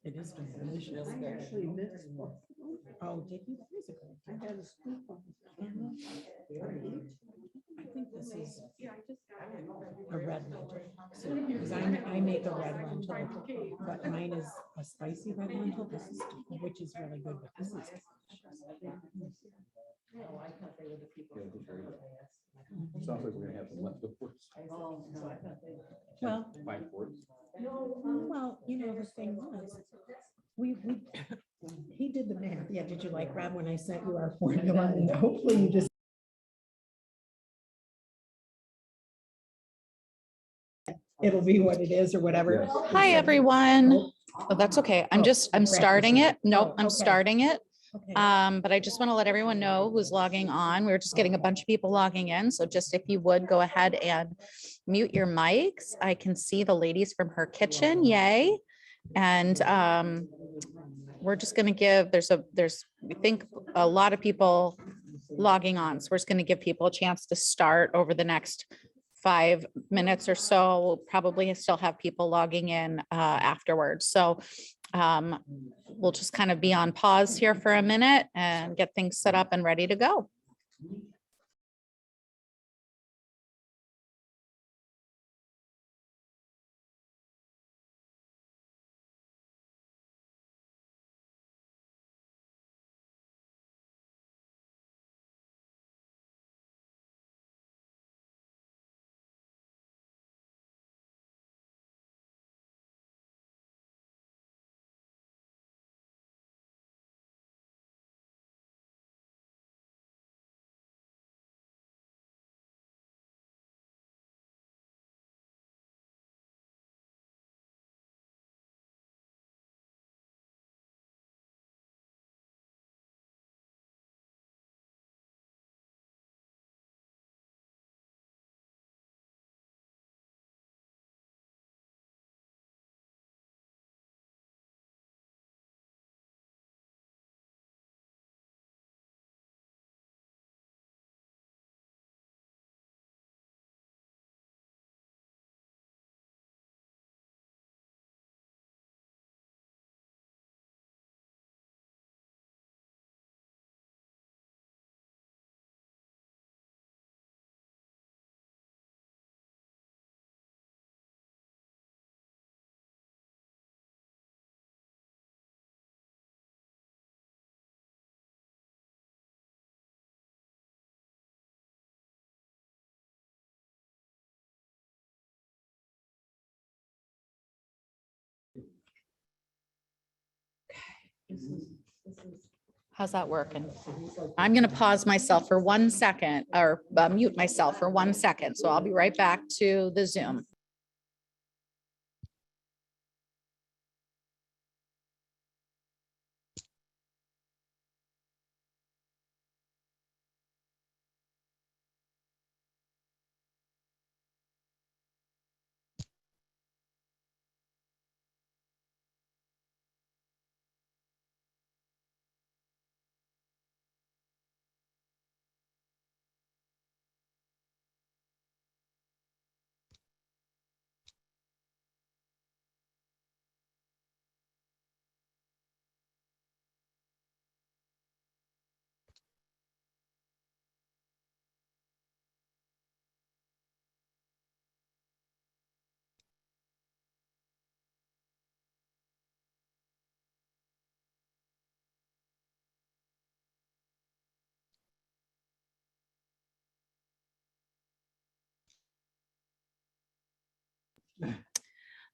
It is delicious. I actually mixed one. Oh, did you? I had a scoop of I think this is a red lentil. Because I make a red lentil, but mine is a spicy red lentil. This is, which is really good, but this is. Sounds like we're gonna have some leftovers. Well, 5 quarts. well, you know, the thing was, we, he did the math. Yeah, did you like, Rob, when I sent you our formula? And hopefully you just. It'll be what it is or whatever. Yes. Hi, everyone. Oh, that's okay. I'm starting it. Nope, I'm Okay. starting it. Okay. But I just want to let everyone know who's logging on. We're just getting a bunch of people logging in. So just if you would go ahead and mute your mics. I can see the ladies from her kitchen. Yay. And we're just going to give, we think a lot of people logging on. So we're just going to give people a chance to start over the next 5 minutes or so. We'll probably still have people logging in afterwards. So we'll just kind of be on pause here for a minute and get things set up and ready to go. How's that working? I'm going to pause myself for 1 second or mute myself for 1 second. So I'll be right back to the Zoom.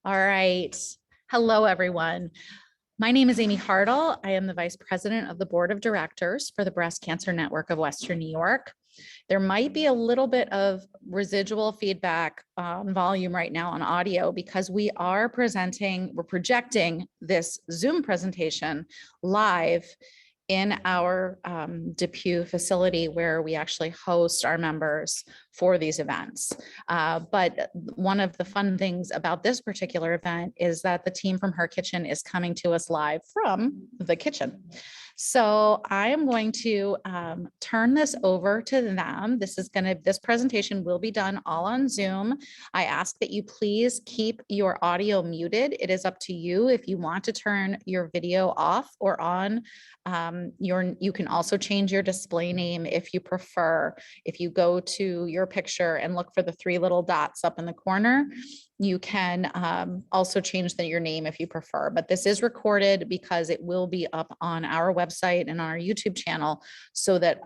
All right. Hello, everyone. My name is Amy Hartl. I am the Vice President of the Board of Directors for the Breast Cancer Network of Western New York. There might be a little bit of residual feedback on volume right now on audio because we're projecting this Zoom presentation live in our Depew facility where we actually host our members for these events. But one of the fun things about this particular event is that the team from Her Kitchen is coming to us live from the kitchen. So I am going to turn this over to them. This presentation will be done all on Zoom. I ask that you please keep your audio muted. It is up to you if you want to turn your video off or on. You can also change your display name if you prefer. If you go to your picture and look for the 3 little dots up in the corner, you can also change your name if you prefer, but this is recorded because it will be up on our website and on our YouTube channel, so that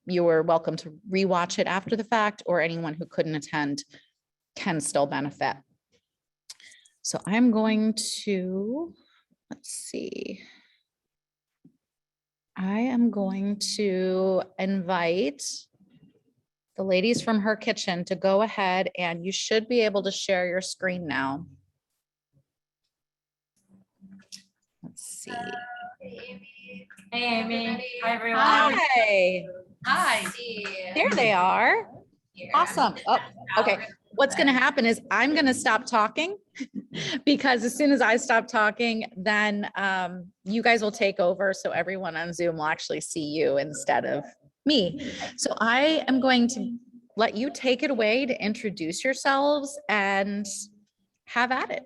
you are welcome to rewatch it after the fact, or anyone who couldn't attend can still benefit. So I'm going to, let's see. I am going to invite the ladies from Her Kitchen to go ahead, and you should be able to share your screen now. Let's see. Hey, Amy. Hi, everyone. Hi, Hi. there they are. Awesome. Oh, okay. What's going to happen is I'm going to stop talking because as soon as I stop talking, then you guys will take over. So everyone on Zoom will actually see you instead of me. So I am going to let you take it away to introduce yourselves and have at it.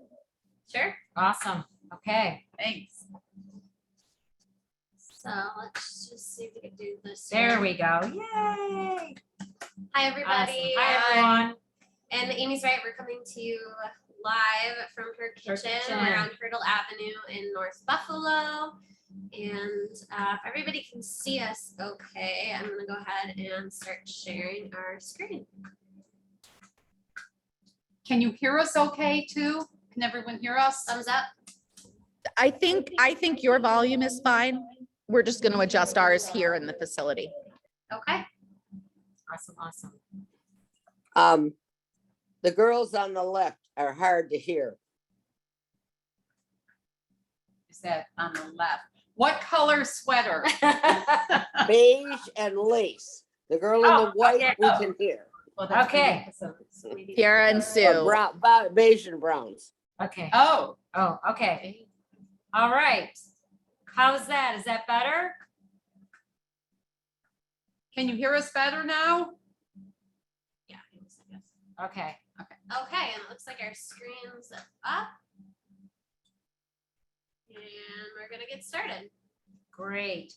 Sure. Awesome. Okay. Thanks. So let's just see if we can do this. There here. we go. Yay. Hi, everybody. Awesome. Hi, everyone. And Amy's right. We're coming to you live from Her Kitchen. Kitchen. We're on Hartl Avenue in North Buffalo. And if everybody can see us okay, I'm going to go ahead and start sharing our screen. Can you hear us okay too? Can everyone hear us? Thumbs up. I think your volume is fine. We're just going to adjust ours here in the facility. Okay. Awesome. The girls on the left are hard to hear. Is that on the left? What color sweater? Beige and lace. The girl in Oh, the white okay. we can hear. Okay. Kiara and Or Sue. beige and browns. Okay. Oh, Okay. All right. How's that? Is that better? can you hear us better now? Yeah. Okay. Okay. And it looks like our screen's up. And we're going to get started. Great.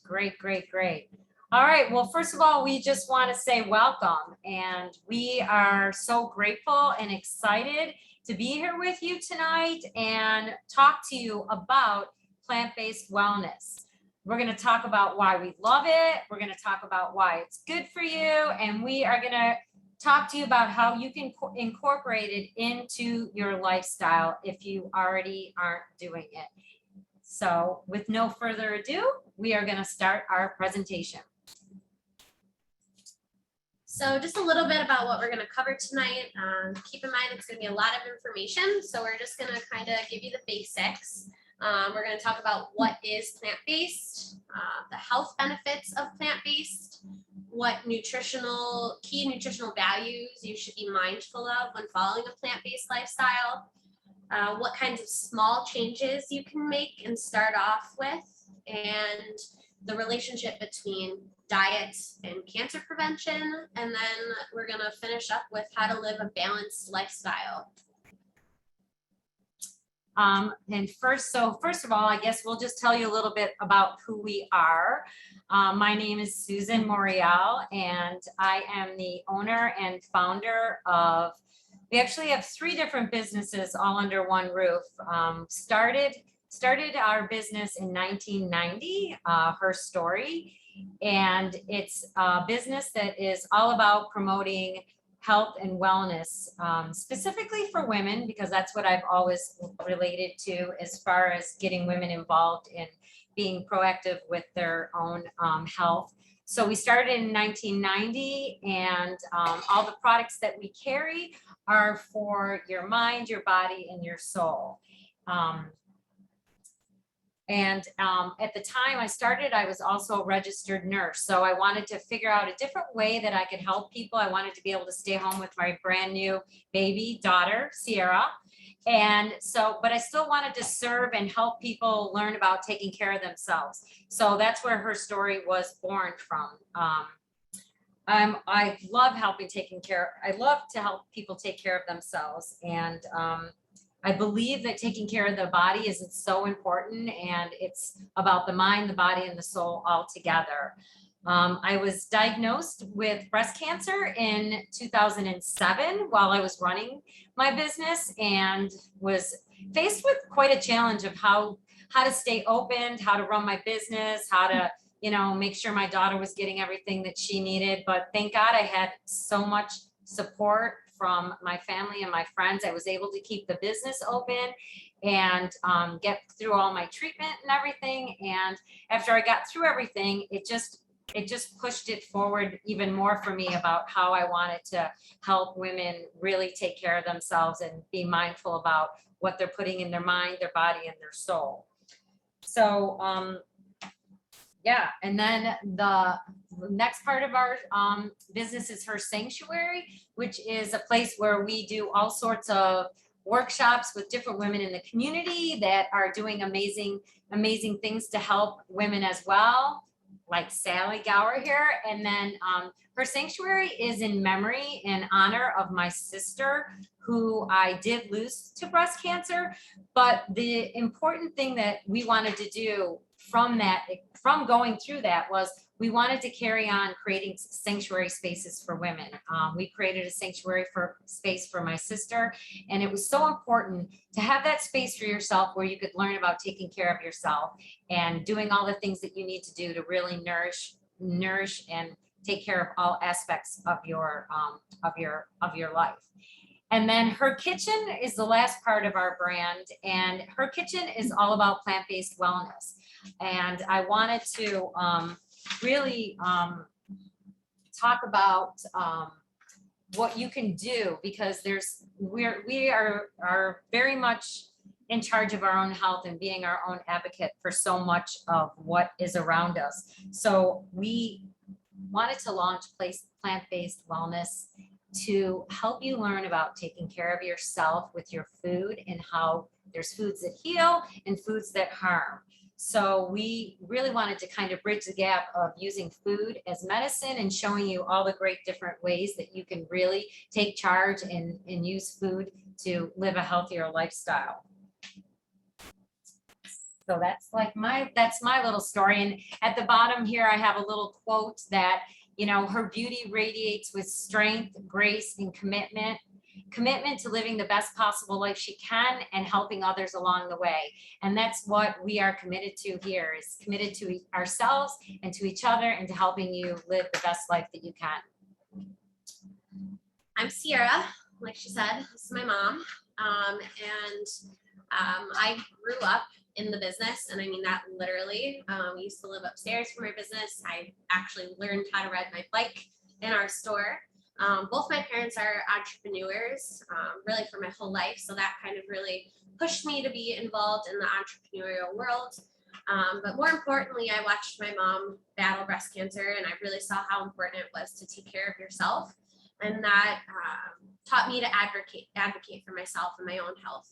All right. Well, first of all, we just want to say welcome. And we are so grateful and excited to be here with you tonight and talk to you about plant-based wellness. We're going to talk about why we love it. We're going to talk about why it's good for you. And we are going to talk to you about how you can incorporate it into your lifestyle if you already aren't doing it. So with no further ado, we are going to start our presentation. So just a little bit about what we're going to cover tonight. Keep in mind it's going to be a lot of information. So we're just going to kind of give you the basics. We're going to talk about what is plant-based, the health benefits of plant-based, what key nutritional values you should be mindful of when following a plant-based lifestyle, what kinds of small changes you can make and start off with, and the relationship between diet and cancer prevention. And then we're going to finish up with how to live a balanced lifestyle. And first of all, I guess we'll just tell you a little bit about who we are. My name is Susan Morreale, and I am the owner and founder of, we actually have 3 different businesses all under one roof. Started our business in 1990, Her Story, and it's a business that is all about promoting health and wellness, specifically for women, because that's what I've always related to as far as getting women involved in being proactive with their own health. So we started in 1990, and all the products that we carry are for your mind, your body, and your soul. And at the time I started, I was also a registered nurse. So I wanted to figure out a different way that I could help people. I wanted to be able to stay home with my brand new baby daughter, Ciara. And so, but I still wanted to serve and help people learn about taking care of themselves. So that's where her story was born from. I love I love to help people take care of themselves. And I believe that taking care of the body is so important, and it's about the mind, the body, and the soul all together. I was diagnosed with breast cancer in 2007 while I was running my business, and was faced with quite a challenge of how to stay open, how to run my business, how to, make sure my daughter was getting everything that she needed. But thank God I had so much support from my family and my friends. I was able to keep the business open and get through all my treatment and everything. And after I got through everything, it just pushed it forward even more for me about how I wanted to help women really take care of themselves and be mindful about what they're putting in their mind, their body, and their soul. So, yeah, and then the next part of our business is her sanctuary, which is a place where we do all sorts of workshops with different women in the community that are doing amazing things to help women as well, like Sally Gower here. And then her sanctuary is in memory, in honor of my sister, who I did lose to breast cancer. But the important thing that we wanted to do from going through that was we wanted to carry on creating sanctuary spaces for women. We created a sanctuary space for my sister, and it was so important to have that space for yourself where you could learn about taking care of yourself and doing all the things that you need to do to really nourish and take care of all aspects of your life. And then Her Kitchen is the last part of our brand, and Her Kitchen is all about plant-based wellness. And I wanted to really talk about what you can do, because we are very much in charge of our own health and being our own advocate for so much of what is around us. So we wanted to launch plant-based wellness to help you learn about taking care of yourself with your food, and how there's foods that heal and foods that harm. So we really wanted to kind of bridge the gap of using food as medicine and showing you all the great different ways that you can really take charge and use food to live a healthier lifestyle. So that's my little story. And at the bottom here, I have a little quote that, her beauty radiates with strength, grace, and commitment to living the best possible life she can and helping others along the way. And that's what we are committed to here, is committed to ourselves and to each other, and to helping you live the best life that you can. I'm Ciara, like she said, this is my mom. I grew up in the business, and I mean that literally. We used to live upstairs from our business. I actually learned how to ride my bike in our store. Both my parents are entrepreneurs, really for my whole life. So that kind of really pushed me to be involved in the entrepreneurial world. But more importantly, I watched my mom battle breast cancer, and I really saw how important it was to take care of yourself. And that taught me to advocate for myself and my own health,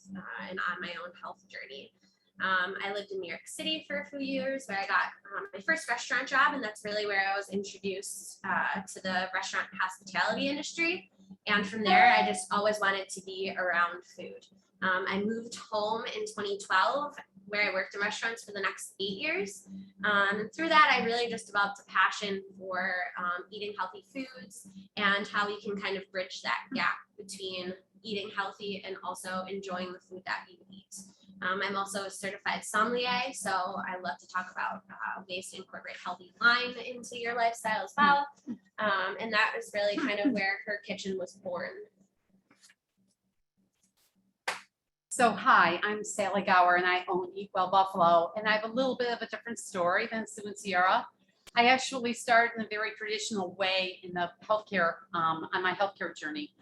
and on my own health journey. I lived in New York City for a few years, where I got my first restaurant job, and that's really where I was introduced to the restaurant and hospitality industry. And from there, I just always wanted to be around food. I moved home in 2012, where I worked in restaurants for the next 8 years. And through that, I really just developed a passion for eating healthy foods, and how we can kind of bridge that gap between eating healthy and also enjoying the food that you eat. I'm also a certified sommelier, so I love to talk about ways to incorporate healthy wine into your lifestyle as well. And that is really kind of where Her Kitchen was born. So hi, I'm Sally Gower, and I own Eat Well Buffalo, and I have a little bit of a different story than Sue and Ciara. I actually started in a very traditional way in the healthcare, on my healthcare journey.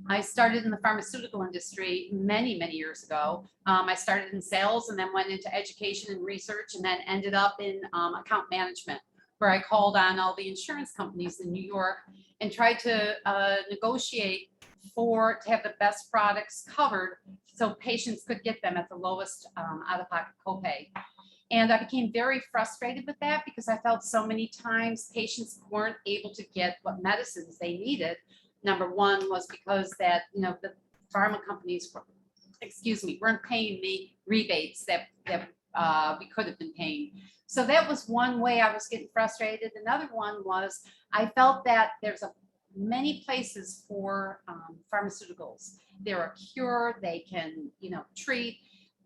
I started in the pharmaceutical industry many, many years ago. I started in sales and then went into education and research and then ended up in account management, where I called on all the insurance companies in New York and tried to negotiate to have the best products covered so patients could get them at the lowest out-of-pocket copay. And I became very frustrated with that because I felt so many times patients weren't able to get what medicines they needed. Number one was because that, the pharma companies weren't paying the rebates that we could have been paying. So that was one way I was getting frustrated. Another one was I felt that there's many places for pharmaceuticals. They're a cure, they can, treat.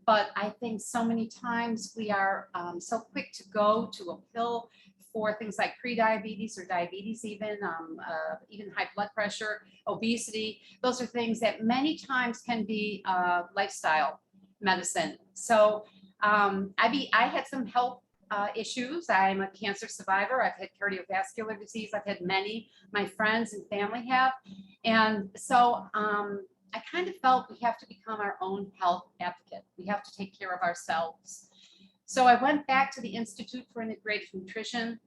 But I think so many times we are so quick to go to a pill for things like prediabetes or diabetes, even high blood pressure, obesity. Those are things that many times can be lifestyle medicine. So I had some health issues. I'm a cancer survivor. I've had cardiovascular disease. I've had many. My friends and family have. And so I kind of felt we have to become our own health advocate. We have to take care of ourselves. So I went back to the Institute for Integrative Nutrition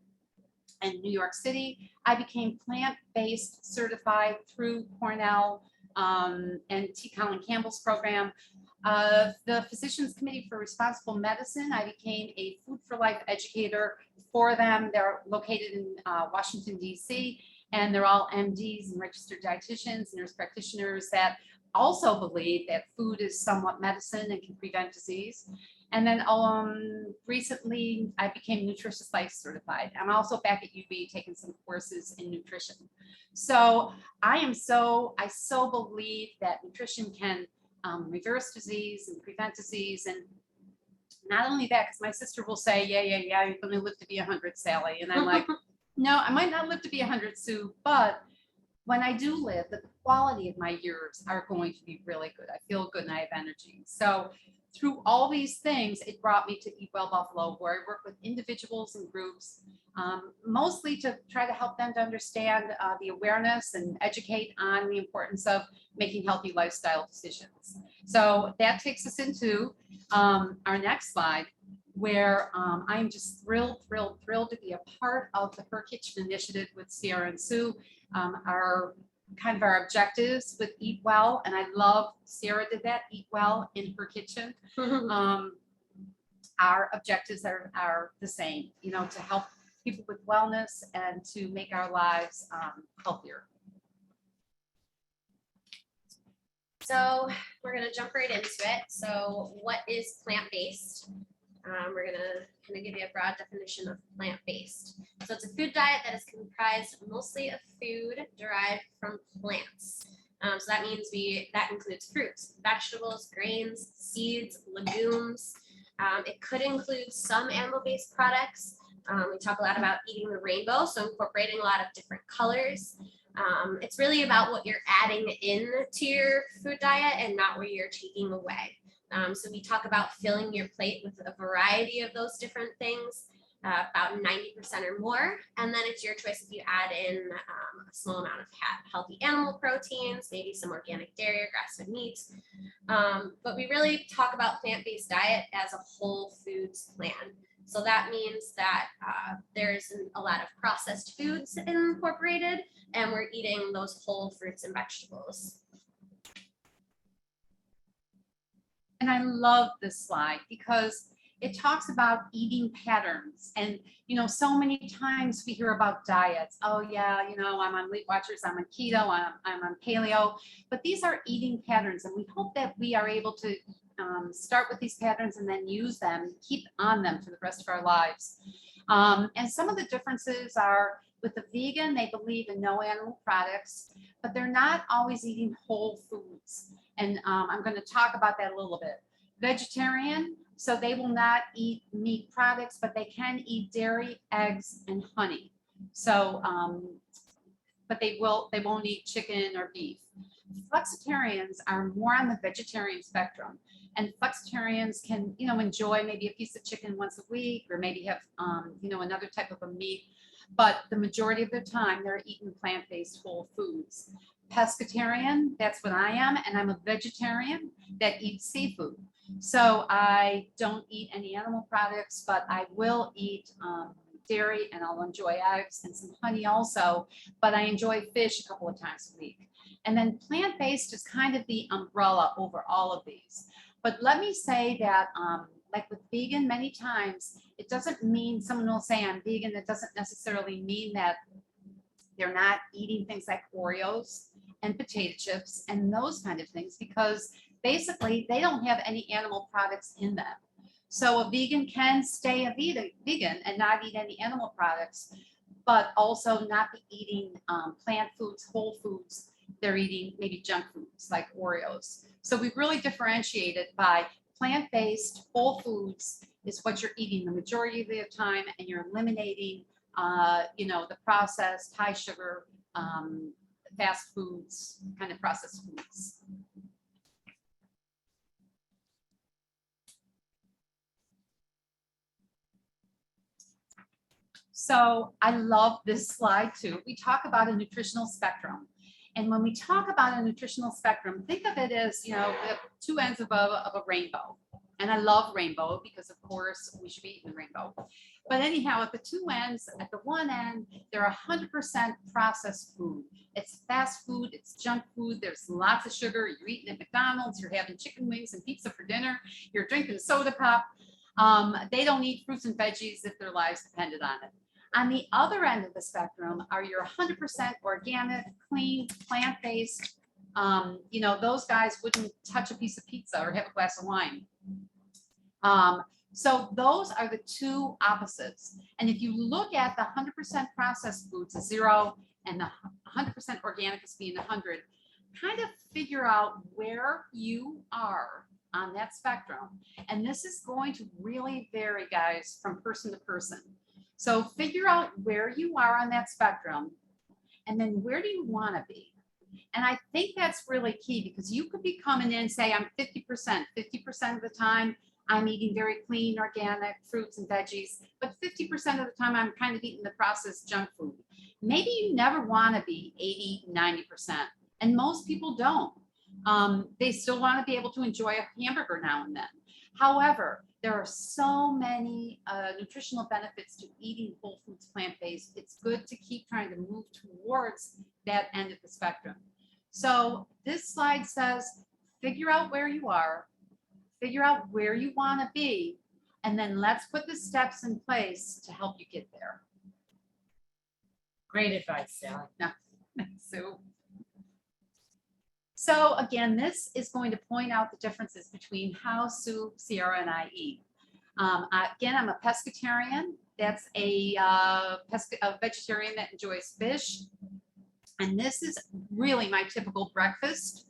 in New York City. I became plant-based certified through Cornell and T. Colin Campbell's program. The Physicians Committee for Responsible Medicine, I became a Food for Life educator for them. They're located in Washington, D.C., and they're all MDs and registered dietitians and nurse practitioners that also believe that food is somewhat medicine and can prevent disease. And then recently I became Nutritious Life certified. I'm also back at UB taking some courses in nutrition. So I so believe that nutrition can reverse disease and prevent disease. And not only that, because my sister will say, yeah, you're going to live to be 100, Sally. And I'm like, no, I might not live to be 100, Sue, but when I do live, the quality of my years are going to be really good. I feel good and I have energy. So through all these things, it brought me to Eat Well Buffalo, where I work with individuals and groups, mostly to try to help them to understand the awareness and educate on the importance of making healthy lifestyle decisions. So that takes us into our next slide, where I'm just thrilled to be a part of the Her Kitchen initiative with Ciara and Sue. Our objectives with Eat Well, and I love Ciara did that, Eat Well in Her Kitchen. Our objectives are the same, to help people with wellness and to make our lives healthier. So we're going to jump right into it. So what is plant-based? We're going to kind of give you a broad definition of plant-based. So it's a food diet that is comprised mostly of food derived from plants. So that means that includes fruits, vegetables, grains, seeds, legumes. It could include some animal-based products. We talk a lot about eating the rainbow, so incorporating a lot of different colors. It's really about what you're adding in to your food diet and not what you're taking away. So we talk about filling your plate with a variety of those different things, about 90% or more. And then it's your choice if you add in a small amount of healthy animal proteins, maybe some organic dairy or grass-fed meats. But we really talk about plant-based diet as a whole foods plan. So that means that there's a lot of processed foods incorporated, and we're eating those whole fruits and vegetables. And I love this slide because it talks about eating patterns. And, so many times we hear about diets. Oh yeah, I'm on Weight Watchers, I'm on keto, I'm on paleo, but these are eating patterns. And we hope that we are able to start with these patterns and then use them, keep on them for the rest of our lives. And some of the differences are with the vegan, they believe in no animal products, but they're not always eating whole foods. And I'm going to talk about that a little bit. Vegetarian, so they will not eat meat products, but they can eat dairy, eggs, and honey. So, but they won't eat chicken or beef. Flexitarians are more on the vegetarian spectrum, and flexitarians can, enjoy maybe a piece of chicken once a week, or maybe have, another type of a meat. But the majority of their time, they're eating plant-based whole foods. pescatarian, that's what I am, and I'm a vegetarian that eats seafood. So I don't eat any animal products, but I will eat dairy, and I'll enjoy eggs and some honey also, but I enjoy fish a couple of times a week. And then plant-based is kind of the umbrella over all of these. But let me say that like with vegan, many times, it doesn't mean someone will say I'm vegan. It doesn't necessarily mean that they're not eating things like Oreos and potato chips and those kind of things, because basically they don't have any animal products in them. So a vegan can stay a vegan and not eat any animal products, but also not be eating plant foods, whole foods. They're eating maybe junk foods like Oreos. So we really differentiate it by plant-based whole foods is what you're eating the majority of the time, and you're eliminating the processed, high sugar, fast foods, kind of processed foods. So I love this slide too. We talk about a nutritional spectrum. And when we talk about a nutritional spectrum, think of it as, the two ends of a rainbow. And I love rainbow because, of course, we should be eating the rainbow. But anyhow, at the two ends, at the one end, they're 100% processed food. It's fast food, it's junk food, there's lots of sugar. You're eating at McDonald's, you're having chicken wings and pizza for dinner, you're drinking soda pop. They don't eat fruits and veggies if their lives depended on it. On the other end of the spectrum are your 100% organic, clean, plant-based. Those guys wouldn't touch a piece of pizza or have a glass of wine. So those are the two opposites. And if you look at the 100% processed foods, 0, and the 100% organic is being 100, kind of figure out where you are on that spectrum. And this is going to really vary, guys, from person to person. So figure out where you are on that spectrum, and then where do you want to be? And I think that's really key, because you could be coming in and say, I'm 50% of the time I'm eating very clean, organic fruits and veggies, but 50% of the time I'm kind of eating the processed junk food. Maybe you never want to be 80, 90%. And most people don't. They still want to be able to enjoy a hamburger now and then. However, there are so many nutritional benefits to eating whole foods, plant-based. It's good to keep trying to move towards that end of the spectrum. So this slide says, figure out where you are, figure out where you want to be, and then let's put the steps in place to help you get there. Great advice, Sally. No, So again, this is going to point out the differences between how Sue, Ciara, and I eat. Again, I'm a pescatarian. That's a vegetarian that enjoys fish. And this is really my typical breakfast,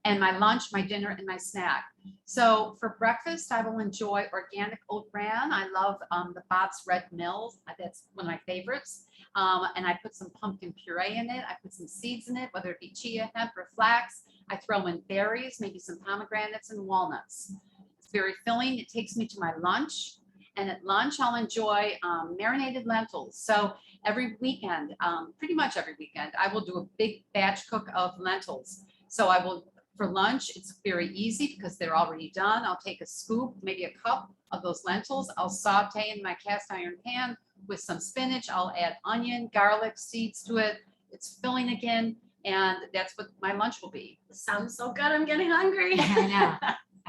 and my lunch, my dinner, and my snack. So for breakfast, I will enjoy organic oat bran. I love the Bob's Red Mills. That's one of my favorites. And I put some pumpkin puree in it. I put some seeds in it, whether it be chia, hemp, or flax. I throw in berries, maybe some pomegranates and walnuts. It's very filling. It takes me to my lunch. And at lunch, I'll enjoy marinated lentils. So every weekend, pretty much every weekend, I will do a big batch cook of lentils. So I will, for lunch, it's very easy because they're already done. I'll take a scoop, maybe a cup of those lentils. I'll saute in my cast iron pan with some spinach. I'll add onion, garlic, seeds to it. It's filling again. And that's what my lunch will be. Sounds so good. I'm getting hungry. I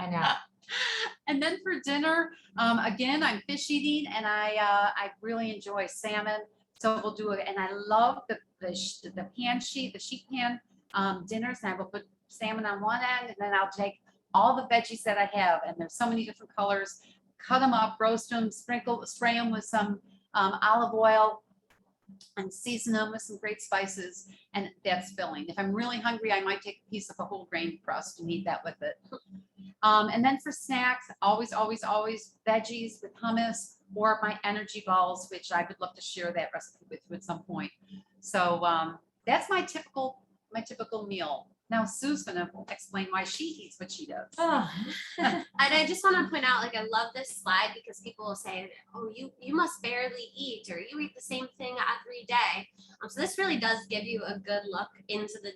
know. And then for dinner, again, I'm fish eating, and I really enjoy salmon. So we'll do it, and I love the sheet pan dinners. And I will put salmon on one end, and then I'll take all the veggies that I have, and there's so many different colors. Cut them up, roast them, spray them with some olive oil, and season them with some great spices, and that's filling. If I'm really hungry, I might take a piece of a whole grain crust and eat that with it. And then for snacks, always veggies with hummus, or my energy balls, which I would love to share that recipe with you at some point. So that's my typical meal. Now Sue's gonna explain why she eats what she does. Oh. And I just want to point out, like, I love this slide because people will say, oh, you must barely eat, or you eat the same thing every day. So this really does give you a good look into the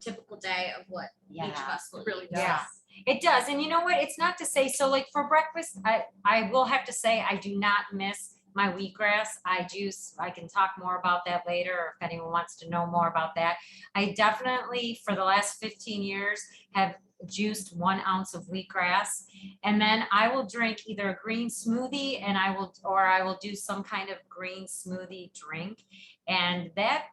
typical day of what each of Yeah, us will really eat. does. Yeah, it does. And you know what? It's not to say, so like for breakfast, I will have to say, I do not miss my wheatgrass. I can talk more about that later, or if anyone wants to know more about that. I definitely, for the last 15 years, have juiced 1 ounce of wheatgrass. And then I will drink either a green smoothie or I will do some kind of green smoothie drink. And that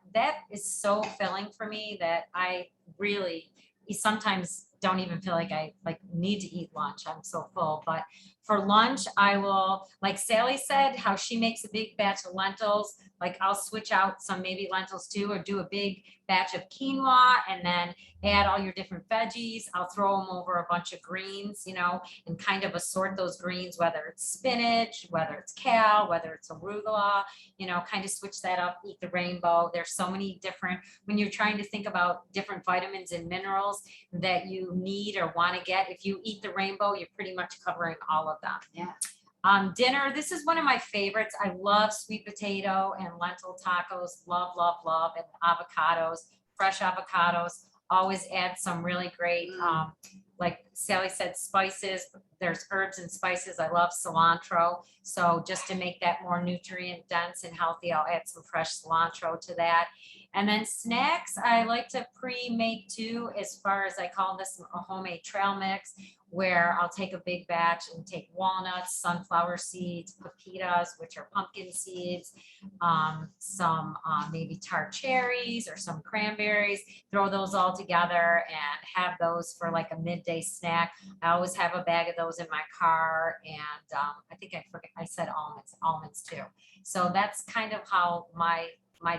is so filling for me that I really sometimes don't even feel like I need to eat lunch. I'm so full. But for lunch, I will, like Sally said, how she makes a big batch of lentils. Like I'll switch out some maybe lentils too, or do a big batch of quinoa and then add all your different veggies. I'll throw them over a bunch of greens, you know, and kind of assort those greens, whether it's spinach, whether it's kale, whether it's arugula, you know, kind of switch that up, eat the rainbow. There's so many different, when you're trying to think about different vitamins and minerals that you need or want to get, if you eat the rainbow, you're pretty much covering all of them. Yeah. Dinner, this is one of my favorites. I love sweet potato and lentil tacos, love, love, love, and avocados, fresh avocados. Always add some really great, like Sally said, spices. There's herbs and spices. I love cilantro. So just to make that more nutrient dense and healthy, I'll add some fresh cilantro to that. And then snacks, I like to pre-make too, as far as I call this a homemade trail mix, where I'll take a big batch and take walnuts, sunflower seeds, pepitas, which are pumpkin seeds, some maybe tart cherries or some cranberries, throw those all together and have those for like a midday snack. I always have a bag of those in my car, and I think I said almonds too. So that's kind of how my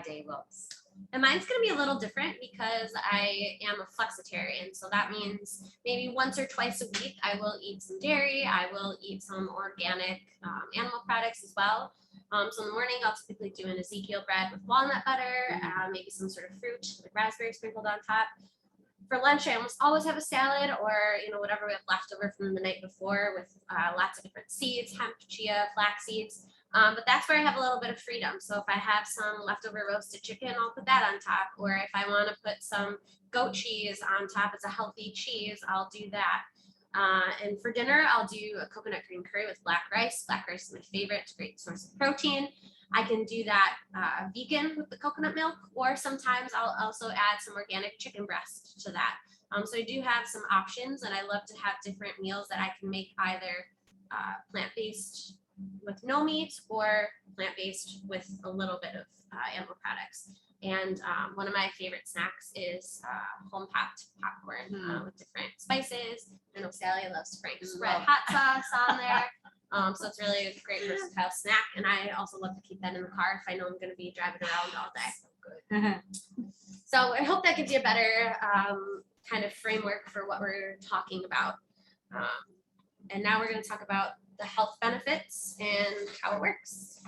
day looks. And mine's gonna be a little different because I am a flexitarian. So that means maybe once or twice a week, I will eat some dairy. I will eat some organic animal products as well. So in the morning, I'll typically do an Ezekiel bread with walnut butter, maybe some sort of fruit, like raspberry sprinkled on top. For lunch, I almost always have a salad or, you know, whatever we have left over from the night before with lots of different seeds, hemp, chia, flax seeds. But that's where I have a little bit of freedom. So if I have some leftover roasted chicken, I'll put that on top. Or if I want to put some goat cheese on top, it's a healthy cheese, I'll do that. And for dinner, I'll do a coconut green curry with black rice. Black rice is my favorite. It's a great source of protein. I can do that vegan with the coconut milk, or sometimes I'll also add some organic chicken breast to that. So I do have some options, and I love to have different meals that I can make either plant-based with no meat or plant-based with a little bit of animal products. And one of my favorite snacks is home popped popcorn with different spices. I know Sally loves Frank's red hot sauce on there. So it's really a great versatile snack. And I also love to keep that in the car if I know I'm going to be driving around all day. So I hope that gives you a better kind of framework for what we're talking about. And now we're going to talk about the health benefits and how it works.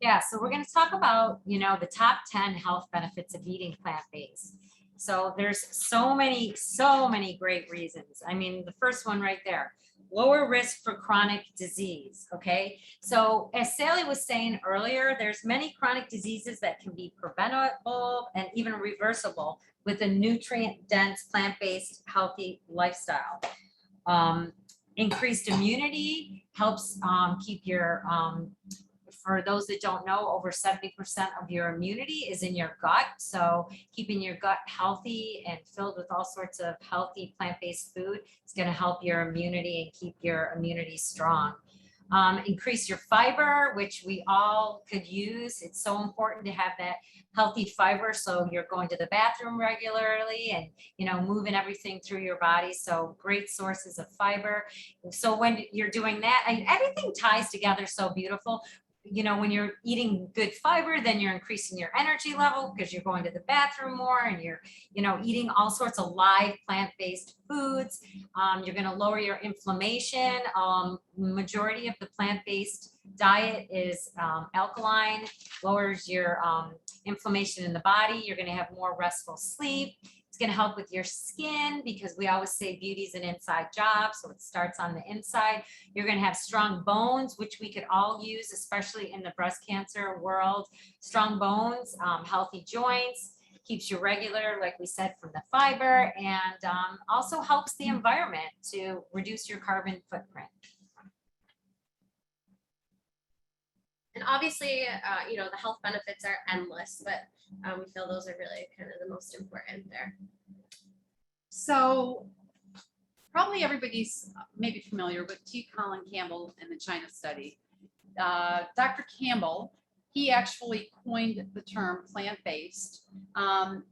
Yeah, so we're going to talk about, you know, the top 10 health benefits of eating plant-based. So there's so many great reasons. I mean, the first one right there, lower risk for chronic disease. Okay, so as Sally was saying earlier, there's many chronic diseases that can be preventable and even reversible with a nutrient-dense, plant-based, healthy lifestyle. Increased immunity helps keep your, for those that don't know, over 70% of your immunity is in your gut. So keeping your gut healthy and filled with all sorts of healthy plant-based food is going to help your immunity and keep your immunity strong. Increase your fiber, which we all could use. It's so important to have that healthy fiber. So you're going to the bathroom regularly and, you know, moving everything through your body. So great sources of fiber. So when you're doing that, everything ties together so beautiful. You know, when you're eating good fiber, then you're increasing your energy level because you're going to the bathroom more and you're, you know, eating all sorts of live plant-based foods. You're going to lower your inflammation. Majority of the plant-based diet is alkaline, lowers your inflammation in the body. You're going to have more restful sleep. It's going to help with your skin because we always say beauty's an inside job. So it starts on the inside. You're going to have strong bones, which we could all use, especially in the breast cancer world. Strong bones, healthy joints. keeps you regular, like we said, from the fiber, and also helps the environment to reduce your carbon footprint. And obviously, the health benefits are endless, but we feel those are really kind of the most important there. So probably everybody's maybe familiar with T. Colin Campbell and the China study. Dr. Campbell, he actually coined the term plant-based. And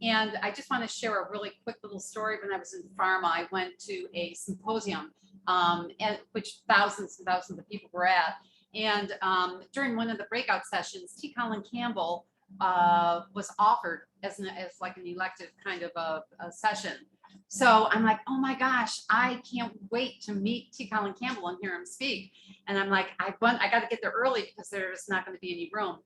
I just want to share a really quick little story. When I was in pharma, I went to a symposium at which thousands and thousands of people were at. And during one of the breakout sessions, T. Colin Campbell was offered as like an elective kind of a session. So I'm like, oh my gosh, I can't wait to meet T. Colin Campbell and hear him speak. And I'm like, I got to get there early because there's not going to be any room.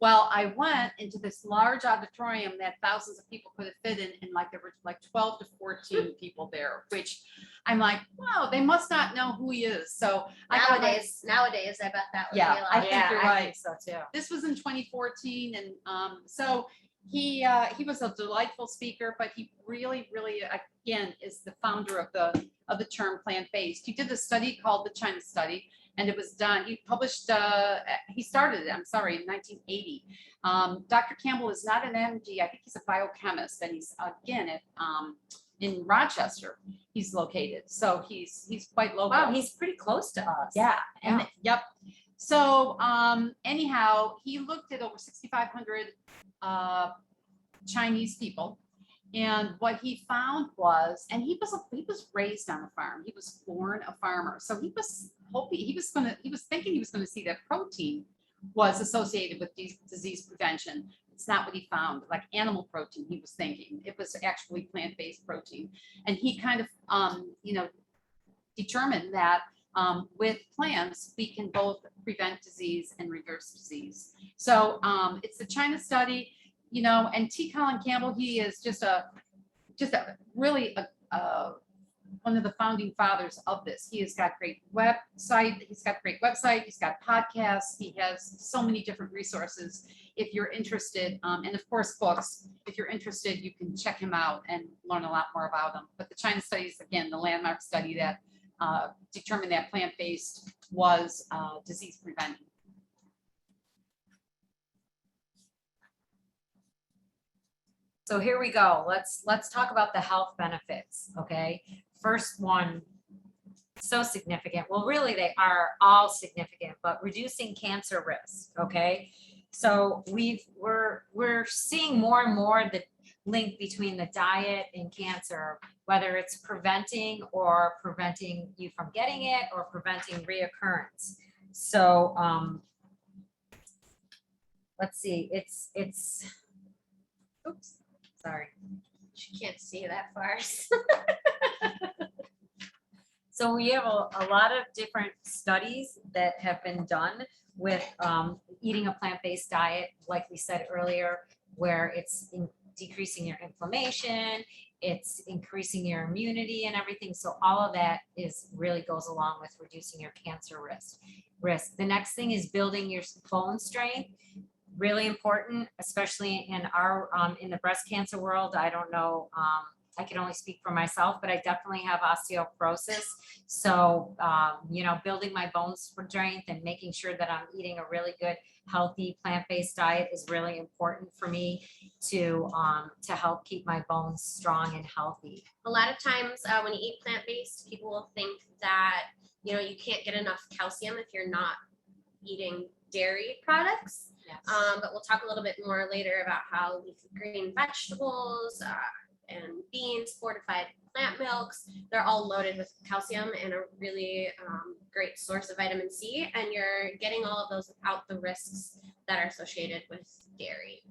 Well, I went into this large auditorium that thousands of people could have fit in like there were like 12 to 14 people there, which I'm like, wow, they must not know who he is. So Nowadays, I bet that would be a lot. I think you're right. So too. This was in 2014, and so he was a delightful speaker, but he really again is the founder of the term plant-based. He did a study called the China study, and it was done. He published. He started it. I'm sorry, in 1980. Dr. Campbell is not an MD. I think he's a biochemist, and he's again at in Rochester. He's located, so he's quite local. Wow, he's pretty close to us. Yeah, and yep. So anyhow, he looked at over 6,500 Chinese people, and what he found was, and he was raised on a farm. He was born a farmer, so he was thinking he was going to see that protein was associated with disease prevention. It's not what he found. Like animal protein, he was thinking it was actually plant-based protein, and he kind of determined that with plants we can both prevent disease and reverse disease. So it's the China study, and T. Colin Campbell, he is just a really one of the founding fathers of this. He has got great website. He's got podcasts. He has so many different resources. If you're interested, and of course books, if you're interested, you can check him out and learn a lot more about him. But the China study is, again, the landmark study that determined that plant-based was disease preventing. So here we go. Let's talk about the health benefits. Okay. First one, so significant. Well, really they are all significant, but reducing cancer risk. Okay. So we're seeing more and more the link between the diet and cancer, whether it's preventing you from getting it or preventing reoccurrence. So let's see, it's oops, sorry. You can't see that far. So we have a lot of different studies that have been done with eating a plant-based diet, like we said earlier, where it's decreasing your inflammation, it's increasing your immunity and everything. So all of that really goes along with reducing your cancer risk. The next thing is building your bone strength. Really important, especially in our in the breast cancer world. I don't know, I can only speak for myself, but I definitely have osteoporosis. So building my bone strength and making sure that I'm eating a really good, healthy plant-based diet is really important for me to help keep my bones strong and healthy. A lot of times when you eat plant-based, people will think that you can't get enough calcium if you're not eating dairy products. Yes. But we'll talk a little bit more later about how leafy green vegetables and beans, fortified plant milks, they're all loaded with calcium and a really great source of vitamin C. And you're getting all of those without the risks that are associated with dairy.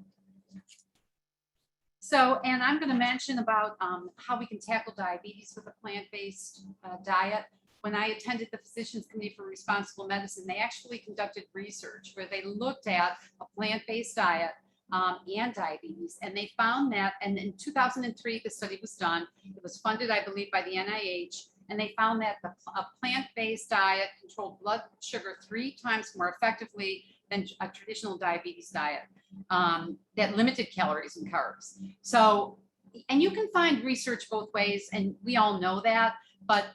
So, and I'm going to mention about how we can tackle diabetes with a plant-based diet. When I attended the Physicians Committee for Responsible Medicine, they actually conducted research where they looked at a plant-based diet and diabetes. And they found that, and in 2003, the study was done. It was funded, I believe, by the NIH. And they found that a plant-based diet controlled blood sugar 3 times more effectively than a traditional diabetes diet that limited calories and carbs. So, and you can find research both ways, and we all know that. But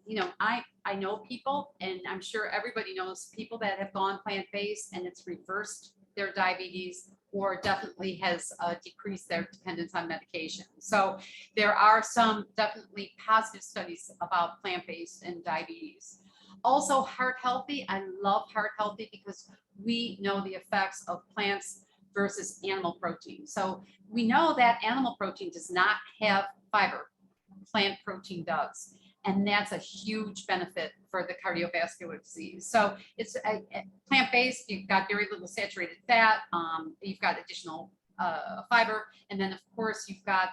you know, I know people, and I'm sure everybody knows people that have gone plant-based and it's reversed their diabetes, or definitely has decreased their dependence on medication. So there are some definitely positive studies about plant-based and diabetes. Also, heart healthy. I love heart healthy because we know the effects of plants versus animal protein. So we know that animal protein does not have fiber, plant protein does. And that's a huge benefit for the cardiovascular disease. So it's a plant-based, you've got very little saturated fat, you've got additional fiber, and then of course you've got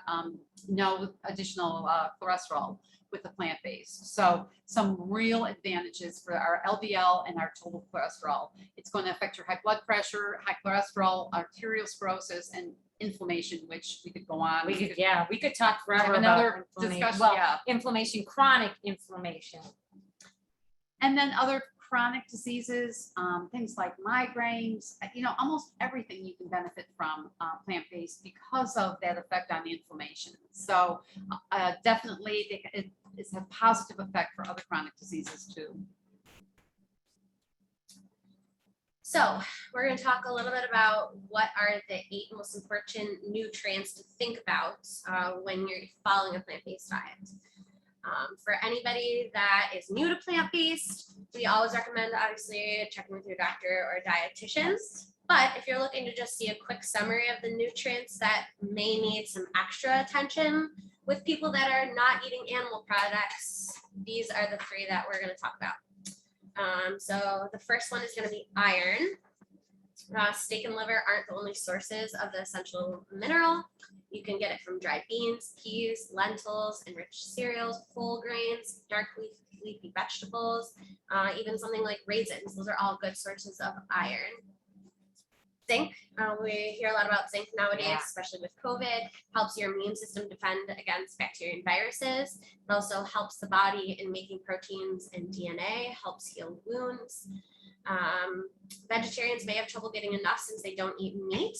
no additional cholesterol with the plant-based. So some real advantages for our LDL and our total cholesterol. It's going to affect your high blood pressure, high cholesterol, arteriosclerosis, and inflammation, which we could go on. We could talk forever Have about another inflammation. discussion, Well, yeah. inflammation, chronic inflammation. And then other chronic diseases, things like migraines, you know, almost everything you can benefit from plant-based because of that effect on the inflammation. So definitely it's a positive effect for other chronic diseases too. So we're going to talk a little bit about what are the 8 most important nutrients to think about when you're following a plant-based diet. For anybody that is new to plant-based, we always recommend obviously checking with your doctor or dietitian. But if you're looking to just see a quick summary of the nutrients that may need some extra attention with people that are not eating animal products, these are the 3 that we're going to talk about. So the first one is going to be iron. Steak and liver aren't the only sources of the essential mineral. You can get it from dried beans, peas, lentils, enriched cereals, whole grains, dark leafy vegetables, even something like raisins. Those are all good sources of iron. Zinc, we hear a lot about zinc nowadays, especially with COVID, helps your immune system defend against bacteria and viruses. It also helps the body in making proteins and DNA, helps heal wounds. Vegetarians may have trouble getting enough since they don't eat meat,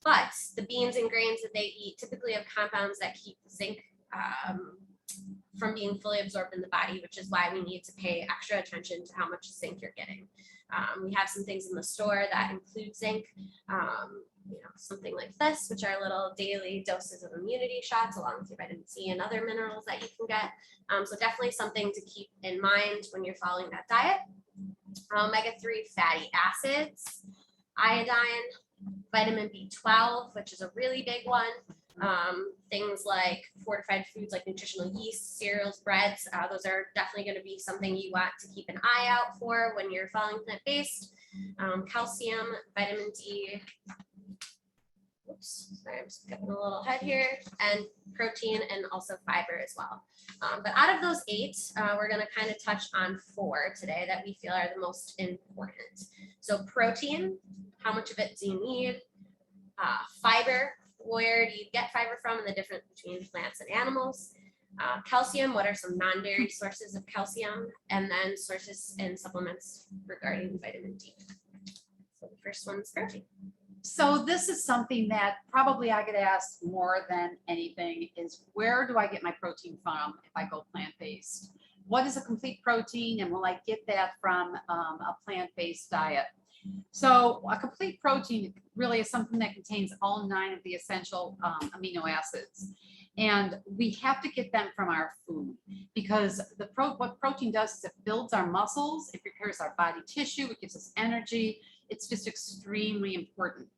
but the beans and grains that they eat typically have compounds that keep zinc from being fully absorbed in the body, which is why we need to pay extra attention to how much zinc you're getting. We have some things in the store that include zinc, you know, something like this, which are little daily doses of immunity shots along with your vitamin C and other minerals that you can get. So definitely something to keep in mind when you're following that diet. Omega-3 fatty acids, iodine, vitamin B12, which is a really big one. Things like fortified foods like nutritional yeast, cereals, breads, those are definitely going to be something you want to keep an eye out for when you're following plant-based. Calcium, vitamin D, oops, sorry, I'm skipping a little ahead here, and protein and also fiber as well. But out of those 8, we're going to kind of touch on 4 today that we feel are the most important. So protein, how much of it do you need? Fiber, where do you get fiber from, and the difference between plants and animals? Calcium, what are some non-dairy sources of calcium? And then sources and supplements regarding vitamin D. So the first one is protein. So this is something that probably I get asked more than anything is, where do I get my protein from if I go plant-based? What is a complete protein, and will I get that from a plant-based diet? So a complete protein really is something that contains all 9 of the essential amino acids. And we have to get them from our food, because what protein does is it builds our muscles, it repairs our body tissue, it gives us energy. It's just extremely important.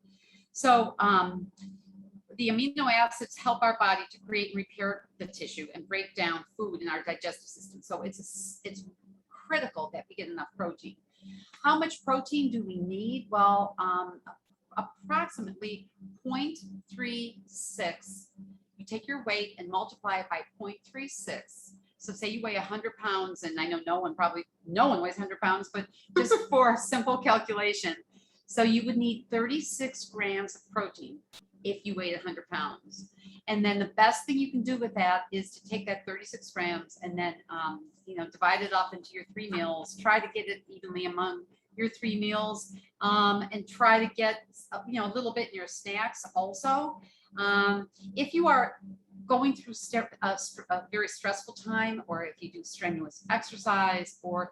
So the amino acids help our body to create and repair the tissue and break down food in our digestive system. So it's critical that we get enough protein. How much protein do we need? Well, approximately 0.36. You take your weight and multiply it by 0.36. So say you weigh 100 pounds, and I know no one weighs 100 pounds, but just for simple calculation. So you would need 36 grams of protein if you weighed 100 pounds. And then the best thing you can do with that is to take that 36 grams and then, you know, divide it up into your 3 meals. Try to get it evenly among your 3 meals, and try to get, a little bit in your snacks also. If you are going through a very stressful time, or if you do strenuous exercise, or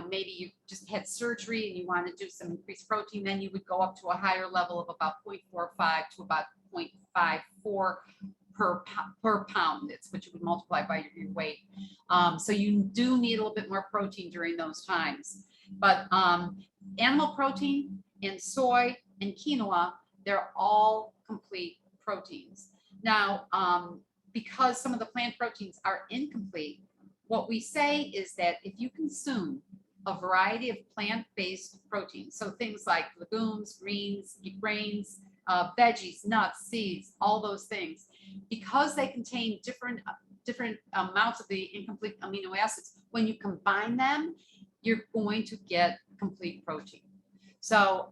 maybe you just had surgery and you want to do some increased protein, then you would go up to a higher level of about 0.45 to about 0.54 per pound. It's what you would multiply by your weight. So you do need a little bit more protein during those times. But animal protein and soy and quinoa, they're all complete proteins. Now, because some of the plant proteins are incomplete, what we say is that if you consume a variety of plant-based proteins, so things like legumes, greens, grains, veggies, nuts, seeds, all those things, because they contain different amounts of the incomplete amino acids, when you combine them, you're going to get complete protein. So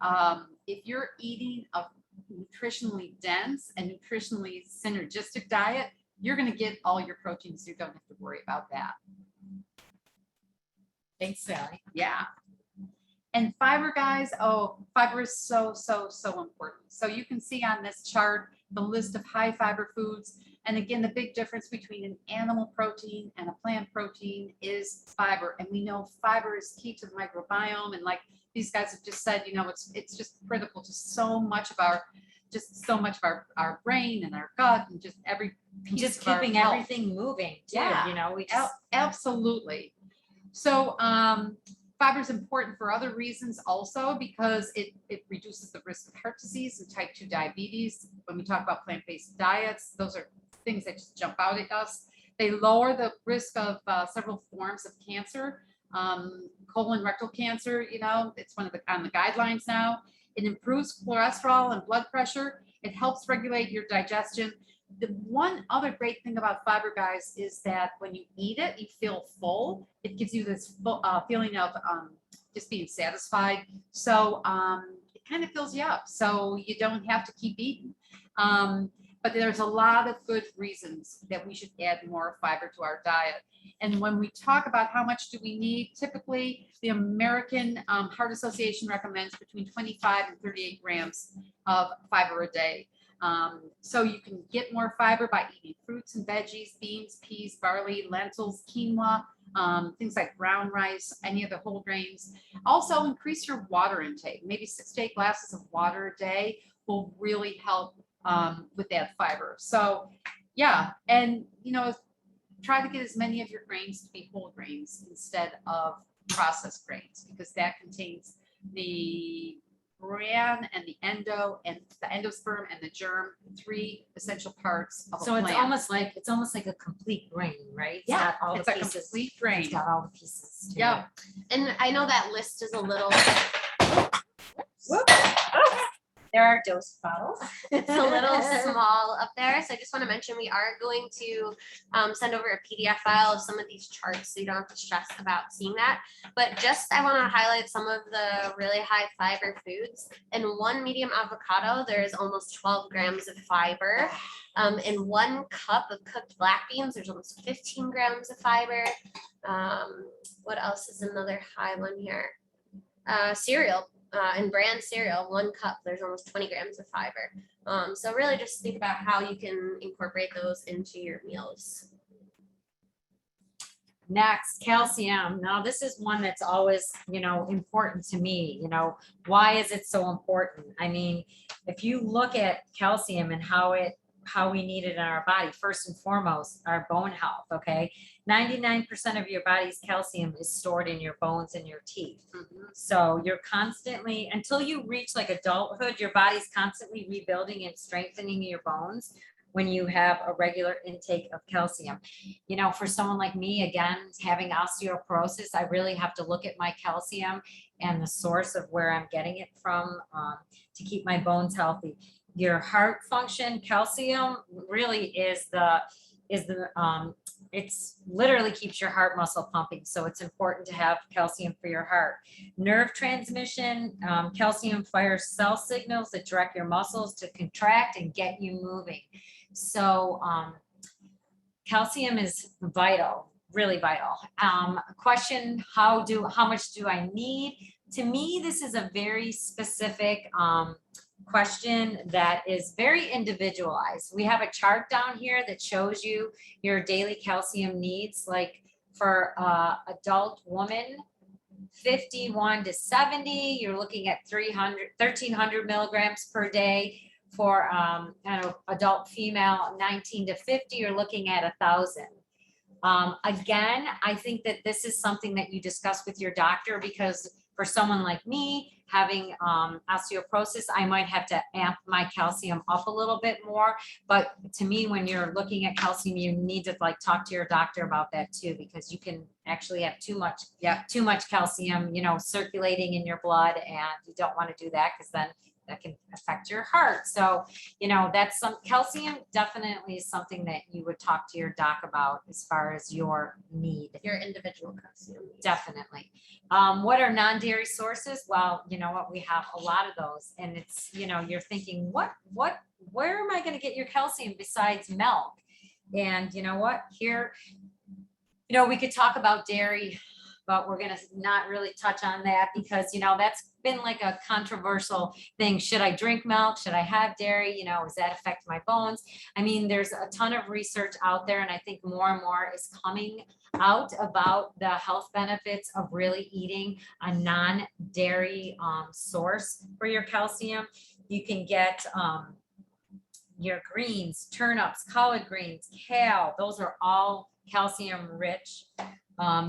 if you're eating a nutritionally dense and nutritionally synergistic diet, you're going to get all your proteins. You don't have to worry about that. Thanks, Sally. Yeah. And fiber, guys, fiber is so important. So you can see on this chart the list of high fiber foods. And again, the big difference between an animal protein and a plant protein is fiber. And we know fiber is key to the microbiome. And like these guys have just said, it's just critical to so much of our brain and our gut and just every piece Just of our keeping health. everything moving too, Yeah. we just. Absolutely. So fiber is important for other reasons also, because it reduces the risk of heart disease and type 2 diabetes. When we talk about plant-based diets, those are things that just jump out at us. They lower the risk of several forms of cancer, colon rectal cancer, it's one of on the guidelines now. It improves cholesterol and blood pressure. It helps regulate your digestion. The one other great thing about fiber, guys, is that when you eat it, you feel full. It gives you this feeling of just being satisfied. So it kind of fills you up, so you don't have to keep eating. But there's a lot of good reasons that we should add more fiber to our diet. And when we talk about how much do we need, typically the American Heart Association recommends between 25 and 38 grams of fiber a day. So you can get more fiber by eating fruits and veggies, beans, peas, barley, lentils, quinoa, things like brown rice, any of the whole grains. Also increase your water intake. Maybe 6 to 8 glasses of water a day will really help with that fiber. So yeah, and try to get as many of your grains to be whole grains instead of processed grains, because that contains the bran and the endosperm and the germ, 3 essential parts of a So plant. it's almost like a complete grain, right? Yeah, got all it's the a pieces. complete grain. It's got all the pieces. to Yeah. And I know that list is a little, it. There are dose bottles. it's a little small up there. So I just want to mention, we are going to send over a PDF file of some of these charts, so you don't have to stress about seeing that. But I want to highlight some of the really high fiber foods. In 1 medium avocado, there is almost 12 grams of fiber. In 1 cup of cooked black beans, there's almost 15 grams of fiber. What else is another high one here? Cereal. In brand cereal, 1 cup, there's almost 20 grams of fiber. So really just think about how you can incorporate those into your meals. Next, calcium. Now, this is one that's always, important to me. Why is it so important? I mean, if you look at calcium and how we need it in our body, first and foremost, our bone health, okay? 99% of your body's calcium is stored in your bones and your teeth. Mhm. So you're constantly, until you reach like adulthood, your body's constantly rebuilding and strengthening your bones when you have a regular intake of calcium. For someone like me, again, having osteoporosis, I really have to look at my calcium and the source of where I'm getting it from to keep my bones healthy. Your heart function, calcium really it's literally keeps your heart muscle pumping. So it's important to have calcium for your heart. Nerve transmission, calcium fires cell signals that direct your muscles to contract and get you moving. So calcium is vital. really vital. Question, how much do I need? To me, this is a very specific question that is very individualized. We have a chart down here that shows you your daily calcium needs, like for adult woman, 51 to 70, you're looking at 1,300 milligrams per day. For adult female, 19 to 50, you're looking at 1,000. Again, I think that this is something that you discuss with your doctor, because for someone like me having osteoporosis, I might have to amp my calcium up a little bit more. But to me, when you're looking at calcium, you need to like talk to your doctor about that too, because you can actually have too much calcium, circulating in your blood, and you don't want to do that, because then that can affect your heart. So, that's some calcium definitely is something that you would talk to your doc about as far as your need. Your individual calcium. Definitely. What are non-dairy sources? Well, you know what, we have a lot of those, and it's, you're thinking, where am I going to get your calcium besides milk? And you know what, here, we could talk about dairy, but we're going to not really touch on that, because, that's been like a controversial thing. Should I drink milk? Should I have dairy? Does that affect my bones? I mean, there's a ton of research out there, and I think more and more is coming out about the health benefits of really eating a non-dairy source for your calcium. You can get your greens, turnips, collard greens, kale. Those are all calcium rich.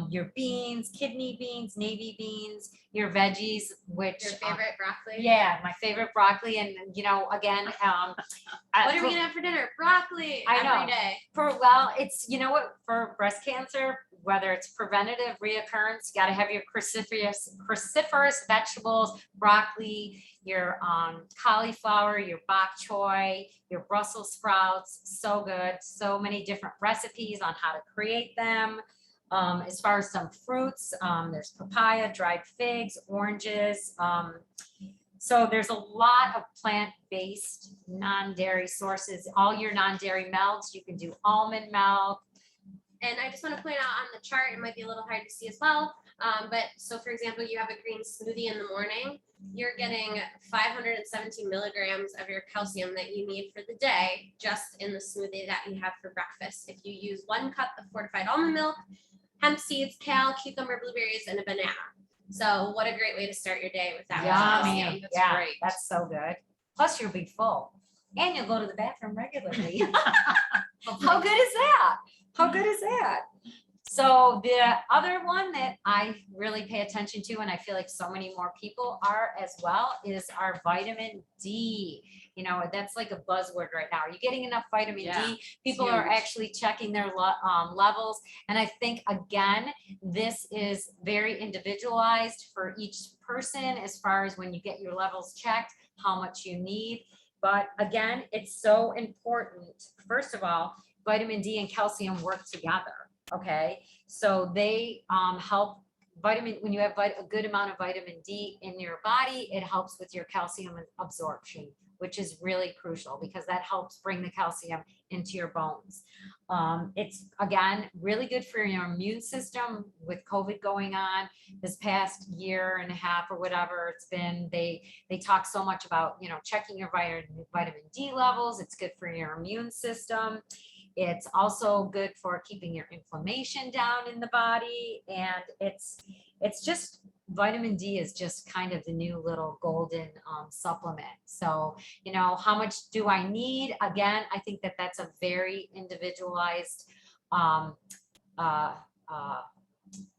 Your beans, kidney beans, navy beans, your veggies, which Your favorite broccoli? yeah, my favorite broccoli. And again, What are we gonna have for dinner? Broccoli. I know. Every day. It's for breast cancer, whether it's preventative, reoccurrence, you got to have your cruciferous vegetables, broccoli, your cauliflower, your bok choy, your Brussels sprouts. So good. So many different recipes on how to create them. As far as some fruits, there's papaya, dried figs, oranges. So there's a lot of plant-based non-dairy sources. All your non-dairy milks, you can do almond milk. And I just want to point out on the chart, it might be a little hard to see as well. But so for example, you have a green smoothie in the morning, you're getting 517 milligrams of your calcium that you need for the day, just in the smoothie that you have for breakfast. If you use 1 cup of fortified almond milk, hemp seeds, kale, cucumber, blueberries, and a banana. So what a great way to start your day with that. Yummy. That's Yeah, great. that's so good. Plus you'll be full and you'll go to the bathroom regularly. How good is that? How good is that? So the other one that I really pay attention to, and I feel like so many more people are as well, is our vitamin D. That's like a buzzword right now. Are you getting enough vitamin D? People are huge. actually checking their levels. And I think, again, this is very individualized for each person as far as when you get your levels checked, how much you need. But again, it's so important. First of all, vitamin D and calcium work together. Okay, so they help when you have a good amount of vitamin D in your body, it helps with your calcium absorption, which is really crucial because that helps bring the calcium into your bones. It's again really good for your immune system. With COVID going on this past year and a half or whatever it's been, they talk so much about checking your vitamin D levels. It's good for your immune system. It's also good for keeping your inflammation down in the body. And it's just, vitamin D is just kind of the new little golden supplement. So, how much do I need? Again, I think that that's a very individualized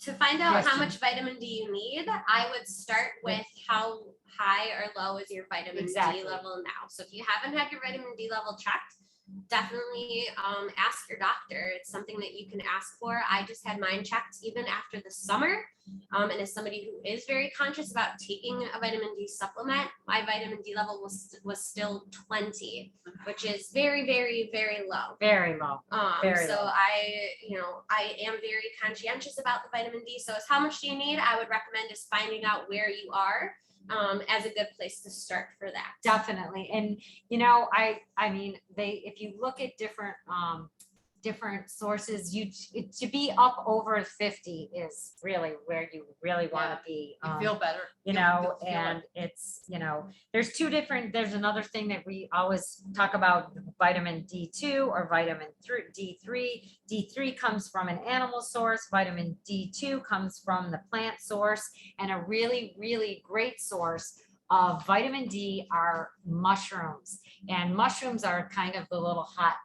To find out how Question. much vitamin D you need, I would start with how high or low is your vitamin Exactly. D level now. So if you haven't had your vitamin D level checked, definitely ask your doctor. It's something that you can ask for. I just had mine checked even after the summer. And as somebody who is very conscious about taking a vitamin D supplement, my vitamin D level was still 20, which is very, very, very low. very low. Very So low. I am very conscientious about the vitamin D. So as how much do you need? I would recommend just finding out where you are as a good place to start for that. Definitely. And, I mean, if you look at different different sources. To be up over 50 is really where you really want to be. You feel better. You You'll- know, you'll feel and it. it's, there's another thing that we always talk about, vitamin D2 or vitamin D3. D3 comes from an animal source, vitamin D2 comes from the plant source, and a really, really great source of vitamin D are mushrooms. And mushrooms are kind of the little hot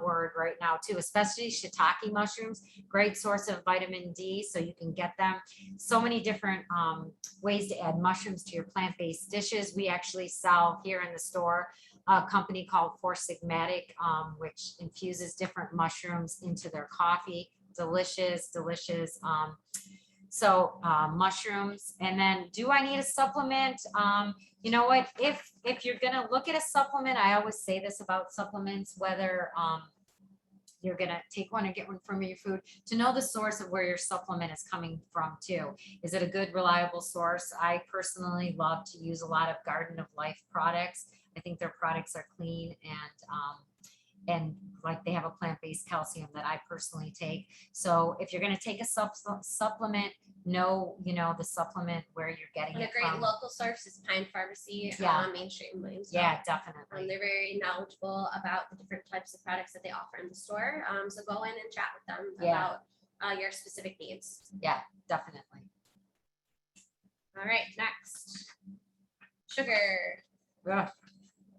word right now too, especially shiitake mushrooms, great source of vitamin D, so you can get them. So many different ways to add mushrooms to your plant-based dishes. We actually sell here in the store a company called Four Sigmatic, which infuses different mushrooms into their coffee. Delicious. Mushrooms. And then, do I need a supplement? You know what, if you're gonna look at a supplement, I always say this about supplements, whether you're gonna take one or get one from your food, to know the source of where your supplement is coming from too. Is it a good, reliable source? I personally love to use a lot of Garden of Life products. I think their products are clean and like they have a plant-based calcium that I personally take. So if you're gonna take a supplement, know, the supplement where you're getting And a it great from. local source is Pine Pharmacy Yeah. on Main Street in Williamsville. Yeah, definitely. They're very knowledgeable about the different types of products that they offer in the store. So go in and chat with them Yeah. about your specific needs. Yeah, definitely. All right, next. Sugar. Ugh.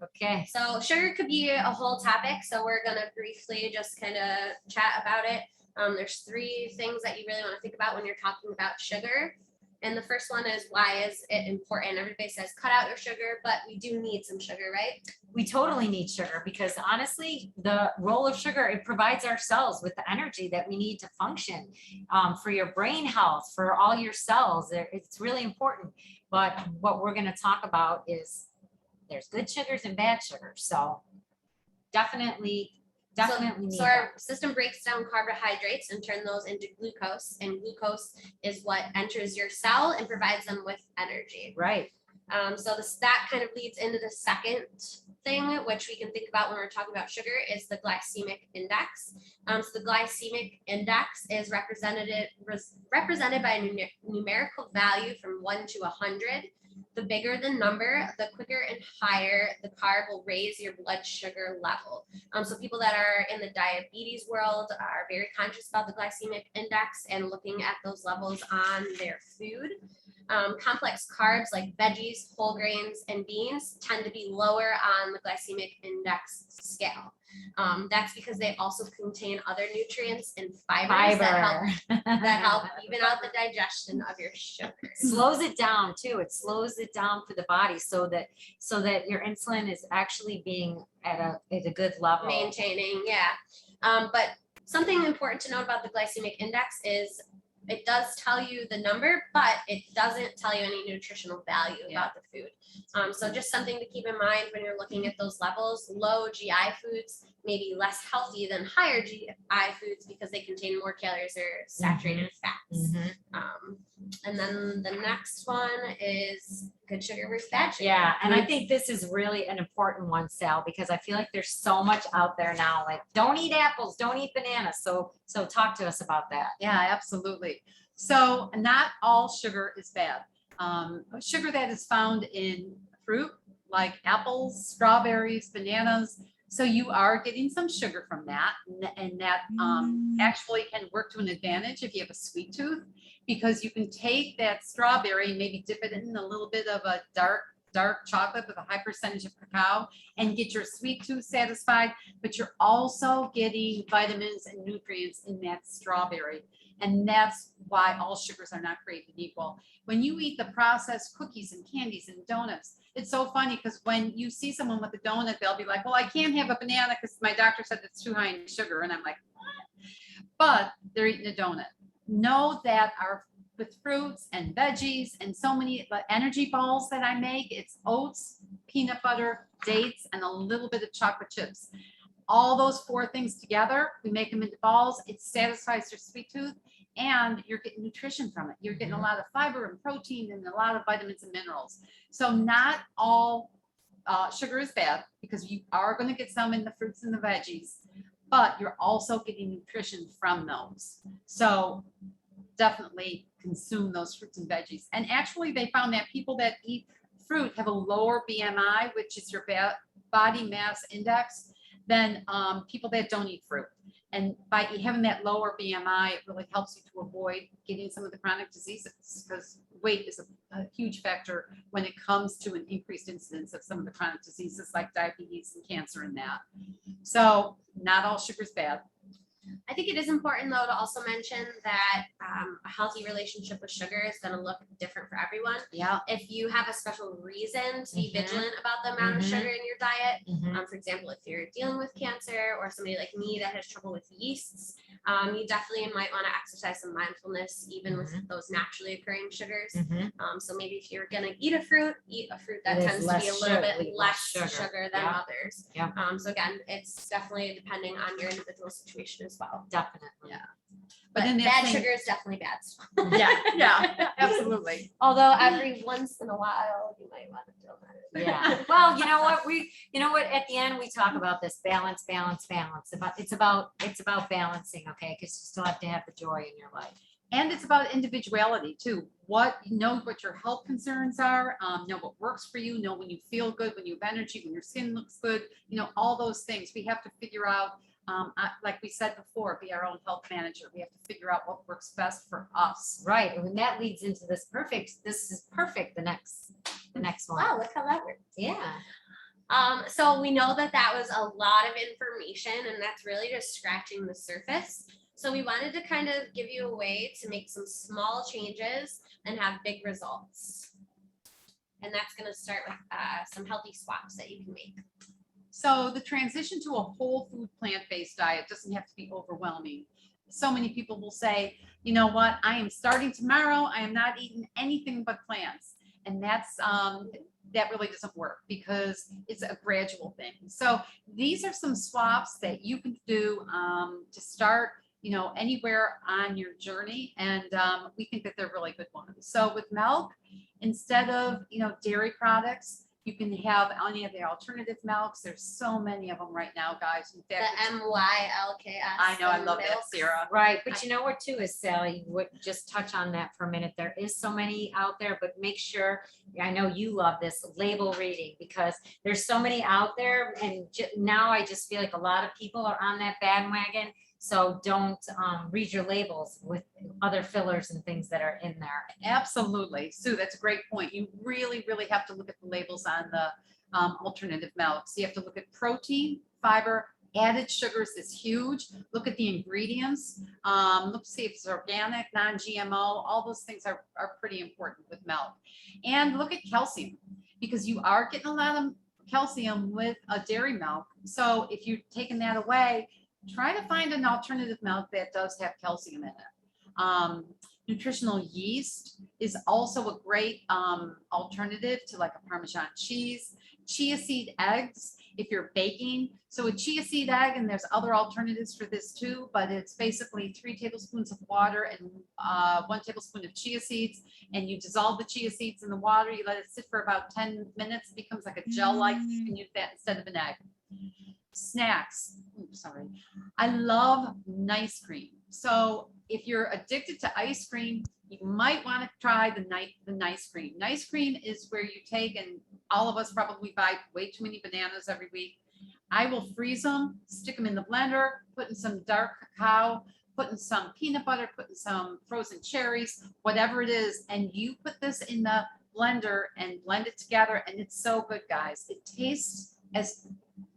Okay. So sugar could be a whole topic, so we're gonna briefly just kind of chat about it. There's 3 things that you really want to think about when you're talking about sugar. And the first one is, why is it important? Everybody says cut out your sugar, but we do need some sugar, right? We totally need sugar because honestly, the role of sugar, it provides our cells with the energy that we need to function, for your brain health, for all your cells. It's really important. But what we're going to talk about is there's good sugars and bad sugars. So definitely need So our system breaks down carbohydrates and turn those into glucose, and glucose is what enters your cell and provides them with energy. Right. So that kind of leads into the second thing, which we can think about when we're talking about sugar, is the glycemic index. So the glycemic index is represented by a numerical value from 1 to 100. The bigger the number, the quicker and higher the carb will raise your blood sugar level. So people that are in the diabetes world are very conscious about the glycemic index and looking at those levels on their food. Complex carbs like veggies, whole grains, and beans tend to be lower on the glycemic index scale. That's because they also contain other nutrients and fibers that help even out the digestion of your sugar. Slows it down too. It slows it down for the body so that your insulin is actually being at a good level. Maintaining, yeah. But something important to note about the glycemic index is it does tell you the number, but it doesn't tell you any nutritional value about the food. So just something to keep in mind when you're looking at those levels. Low GI foods may be less healthy than higher GI foods because they contain more calories or saturated fats. And then the next one is good sugar versus bad sugar. Yeah, and I think this is really an important one, Sal, because I feel like there's so much out there now, like don't eat apples, don't eat bananas. So talk to us about that. Yeah, absolutely. So not all sugar is bad. Sugar that is found in fruit like apples, strawberries, bananas. So you are getting some sugar from that, and that actually can work to an advantage if you have a sweet tooth, because you can take that strawberry, maybe dip it in a little bit of a dark chocolate with a high percentage of cacao and get your sweet tooth satisfied, but you're also getting vitamins and nutrients in that strawberry. And that's why all sugars are not created equal. When you eat the processed cookies and candies and donuts, it's so funny because when you see someone with a donut, they'll be like, well, I can't have a banana because my doctor said it's too high in sugar. And I'm like, what? But they're eating a donut. Know that our with fruits and veggies and so many energy balls that I make, it's oats, peanut butter, dates, and a little bit of chocolate chips. All those 4 things together, we make them into balls. It satisfies your sweet tooth and you're getting nutrition from it. You're getting a lot of fiber and protein and a lot of vitamins and minerals. So not all sugar is bad, because you are going to get some in the fruits and the veggies. but you're also getting nutrition from those. So definitely consume those fruits and veggies. And actually they found that people that eat fruit have a lower BMI, which is your body mass index, than people that don't eat fruit. And by having that lower BMI, it really helps you to avoid getting some of the chronic diseases, because weight is a huge factor when it comes to an increased incidence of some of the chronic diseases like diabetes and cancer and that. So not all sugar's bad. I think it is important though to also mention that a healthy relationship with sugar is going to look different for everyone. Yeah. If you have a special reason to be Mhm. vigilant about the amount of Mhm. sugar in your diet, Mhm. for example, if you're dealing with cancer or somebody like me that has trouble with yeasts, you definitely might want to exercise some mindfulness even with those naturally occurring sugars. Mhm. So maybe if you're going to eat a fruit that It is tends to be a less little sugar- bit less less sugar. sugar than Yeah. others. Yeah. So again, it's definitely depending on your individual situation as well. Definitely. Yeah. But then that bad same- sugar is definitely bad. Yeah, absolutely. Although every once in a while, you might want to feel that. Yeah. Well, you know what, at the end, we talk about this balance. It's about balancing, okay? Because you still have to have the joy in your life. And it's about individuality too. Know what your health concerns are, know what works for you, know when you feel good, when you have energy, when your skin looks good, all those things. We have to figure out, like we said before, be our own health manager. We have to figure out what works best for us. Right. And when that leads into this is perfect, the next one. Wow, look how that works. Yeah. So we know that was a lot of information, and that's really just scratching the surface. So we wanted to kind of give you a way to make some small changes and have big results. And that's going to start with some healthy swaps that you can make. So the transition to a whole food plant-based diet doesn't have to be overwhelming. So many people will say, you know what, I am starting tomorrow. I am not eating anything but plants. And that's that really doesn't work because it's a gradual thing. So these are some swaps that you can do to start, anywhere on your journey. And we think that they're really good ones. So with milk, instead of, dairy products, you can have any of the alternative milks. There's so many of them right now, guys. In fact, The MYLKS. I know, I love that, milks. Ciara. Right. But you know what too is, Sally, would just touch on that for a minute. There is so many out there, but make sure, I know you love this label reading because there's so many out there. And now I just feel like a lot of people are on that bandwagon. So don't read your labels with other fillers and things that are in there. Absolutely. Sue, that's a great point. You really, really have to look at the labels on the alternative milks. You have to look at protein, fiber, added sugars is huge. Look at the ingredients. Look, see if it's organic, non-GMO. All those things are pretty important with milk. And look at calcium, because you are getting a lot of calcium with a dairy milk. So if you're taking that away, try to find an alternative milk that does have calcium in it. Nutritional yeast is also a great alternative to like a Parmesan cheese. Chia seed eggs, if you're baking. So a chia seed egg, and there's other alternatives for this too, but it's basically 3 tablespoons of water and 1 tablespoon of chia seeds. And you dissolve the chia seeds in the water. You let it sit for about 10 minutes. It becomes like a gel-like. You can use that instead of an egg. Snacks. Oops, sorry. I love nice cream. So if you're addicted to ice cream, you might want to try the nice cream. Nice cream is where you take, and all of us probably buy way too many bananas every week. I will freeze them, stick them in the blender, put in some dark cacao, put in some peanut butter, put in some frozen cherries, whatever it is, and you put this in the blender and blend it together, and it's so good, guys. It tastes as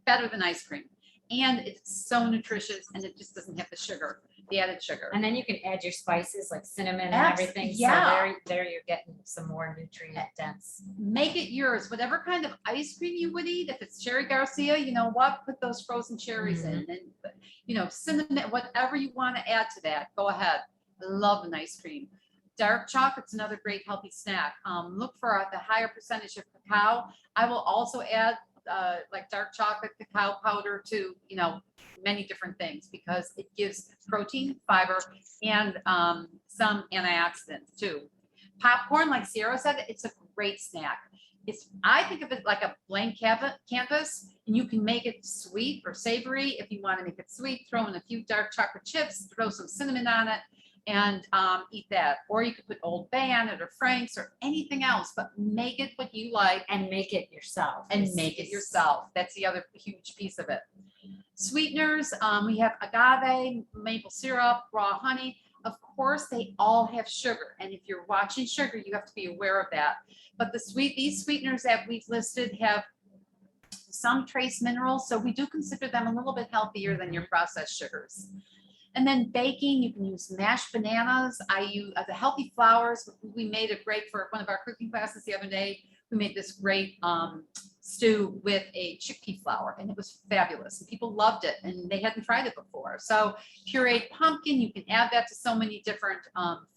better than ice cream, and it's so nutritious, and it just doesn't have the sugar, the added sugar. And then you can add your spices like cinnamon and everything. Yeah. So there you're getting some more nutrient dense. Make it yours, whatever kind of ice cream you would eat. If it's Cherry Garcia, you know what, put those frozen cherries in, and cinnamon, whatever you want to add to that, go ahead. I love an ice cream. Dark chocolate's another great healthy snack. Look for the higher percentage of cacao. I will also add like dark chocolate, cacao powder to, many different things, because it gives protein, fiber, and some antioxidants too. Popcorn, like Ciara said, it's a great snack. I think of it like a blank canvas, and you can make it sweet or savory. If you want to make it sweet, throw in a few dark chocolate chips, throw some cinnamon on it, and eat that. Or you could put Old Bay on it, or Frank's, or anything else, but make it what you like. And make it yourself. And make it yourself. That's the other huge piece of it. Sweeteners, we have agave, maple syrup, raw honey. Of course, they all have sugar. And if you're watching sugar, you have to be aware of that. But these sweeteners that we've listed have some trace minerals. So we do consider them a little bit healthier than your processed sugars. And then baking, you can use mashed bananas. I use the healthy flours. We made it great for one of our cooking classes the other day. We made this great stew with a chickpea flour, and it was fabulous. And people loved it, and they hadn't tried it before. So pureed pumpkin, you can add that to so many different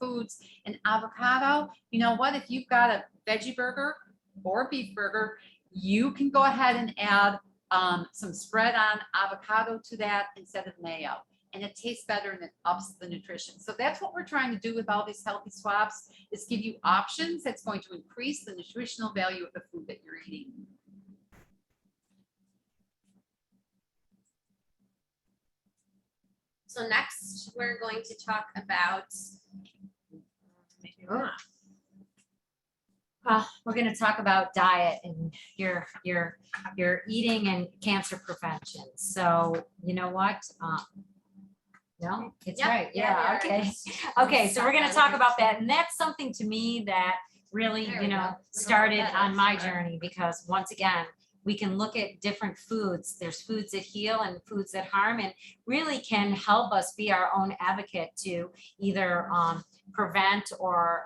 foods. And avocado, you know what? If you've got a veggie burger or a beef burger, you can go ahead and add some spread on avocado to that instead of mayo. And it tastes better and it ups the nutrition. So that's what we're trying to do with all these healthy swaps, is give you options that's going to increase the nutritional value of the food that you're eating. So next, we're going to talk about. We're going to talk about diet and your eating and cancer prevention. So you know what? No, it's Yep, right. yeah, Yeah. we are. Okay. Okay. So we're going to talk about that. And that's something to me that really, There we go. started That on is my right. journey, because once again, we can look at different foods. There's foods that heal and foods that harm, and really can help us be our own advocate to either prevent or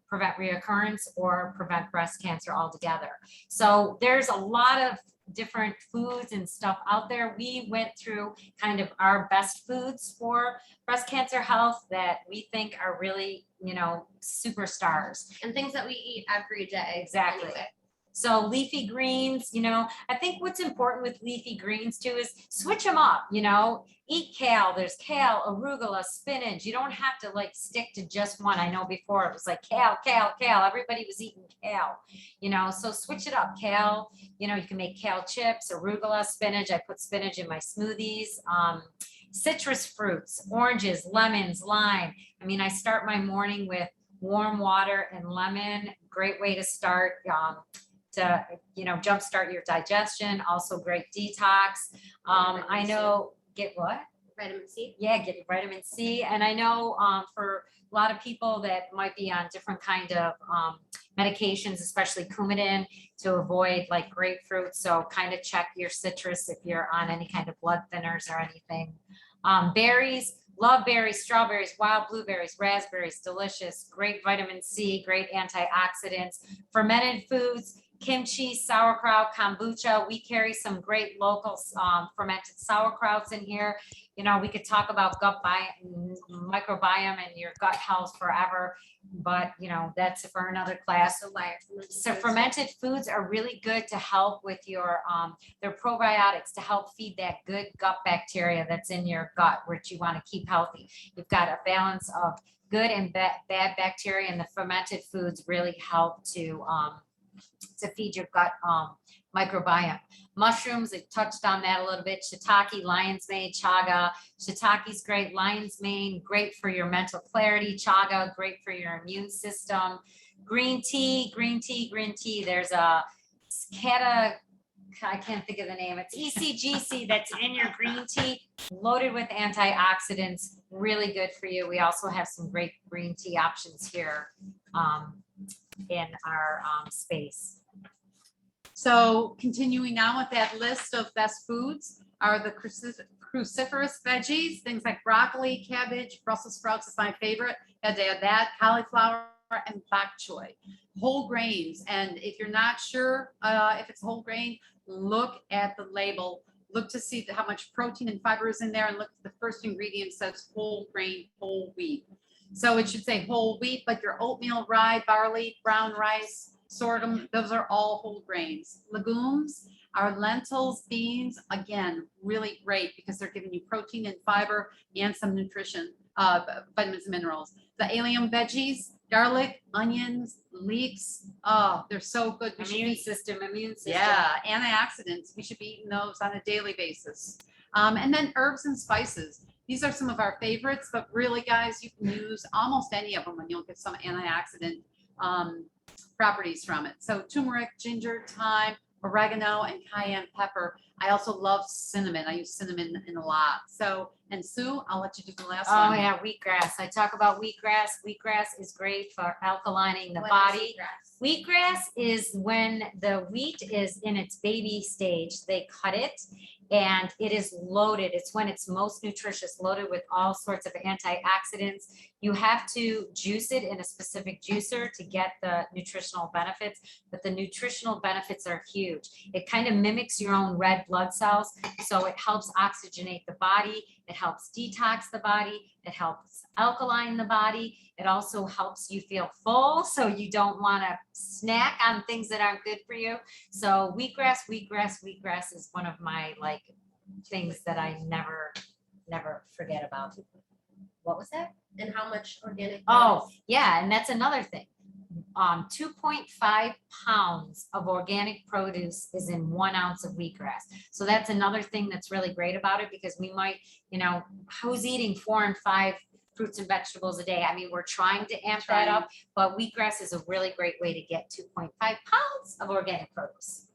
prevent reoccurrence or prevent breast cancer altogether. So there's a lot of different foods and stuff out there. We went through kind of our best foods for breast cancer health that we think are really, superstars. And things that we eat every day. Exactly. Anyway. So leafy greens, I think what's important with leafy greens too is switch them up, eat kale. There's kale, arugula, spinach. You don't have to stick to just one. I know before it was like kale. Everybody was eating kale, so switch it up. Kale, you can make kale chips, arugula, spinach. I put spinach in my smoothies. Citrus fruits, oranges, lemons, lime. I start my morning with warm water and lemon. Great way to start. To jumpstart your digestion. Also great detox. I know, get what? Vitamin C. Yeah, get vitamin C. And I know for a lot of people that might be on different kind of medications, especially Coumadin, to avoid grapefruit. So kind of check your citrus if you're on any kind of blood thinners or anything. Berries. Love berries, strawberries, wild blueberries, raspberries, delicious, great vitamin C, great antioxidants. Fermented foods, kimchi, sauerkraut, kombucha. We carry some great local fermented sauerkrauts in here. We could talk about gut microbiome and your gut health forever, but that's for another class. So fermented foods are really good to help with your, they're probiotics to help feed that good gut bacteria that's in your gut, which you want to keep healthy. You've got a balance of good and bad bacteria, and the fermented foods really help to feed your gut microbiome. Mushrooms, I touched on that a little bit. Shiitake, lion's mane, chaga. Shiitake's great. Lion's mane, great for your mental clarity. Chaga, great for your immune system. Green tea. There's a I can't think of the name. It's ECGC that's in your green tea, loaded with antioxidants, really good for you. We also have some great green tea options here in our space. So continuing on with that list of best foods are the cruciferous veggies, things like broccoli, cabbage, Brussels sprouts is my favorite. Had to add that, cauliflower and bok choy. Whole grains, and if you're not sure if it's whole grain, look at the label. Look to see how much protein and fiber is in there, and look at the first ingredient says whole grain, whole wheat. So it should say whole wheat, like your oatmeal, rye, barley, brown rice, sorghum, those are all whole grains. Legumes are lentils, beans, again, really great because they're giving you protein and fiber and some nutrition, vitamins and minerals. The allium veggies, garlic, onions, leeks. Oh, they're so good. We should Immune be- system, immune system. Yeah, antioxidants. We should be eating those on a daily basis. And then herbs and spices. These are some of our favorites, but really, guys, you can use almost any of them and you'll get some antioxidant properties from it. So turmeric, ginger, thyme, oregano, and cayenne pepper. I also love cinnamon. I use cinnamon in a lot. So, and Sue, I'll let you do the last Oh one. yeah, wheatgrass. I talk about wheatgrass. Wheatgrass is great for alkalining the What is body. wheatgrass? Wheatgrass is when the wheat is in its baby stage, they cut it and it is loaded. It's when it's most nutritious, loaded with all sorts of antioxidants. You have to juice it in a specific juicer to get the nutritional benefits, but the nutritional benefits are huge. It kind of mimics your own red blood cells. So it helps oxygenate the body. It helps detox the body. It helps alkaline the body. It also helps you feel full, so you don't want to snack on things that aren't good for you. So wheatgrass is one of my like things that I never forget about. What was that? And how much organic? Oh, yeah, and that's another thing. 2.5 pounds of organic produce is in 1 ounce of wheatgrass. So that's another thing that's really great about it, because we might, who's eating 4 and 5 fruits and vegetables a day? I mean, we're trying to amp that up, but wheatgrass is a really great way to get 2.5 pounds of organic produce.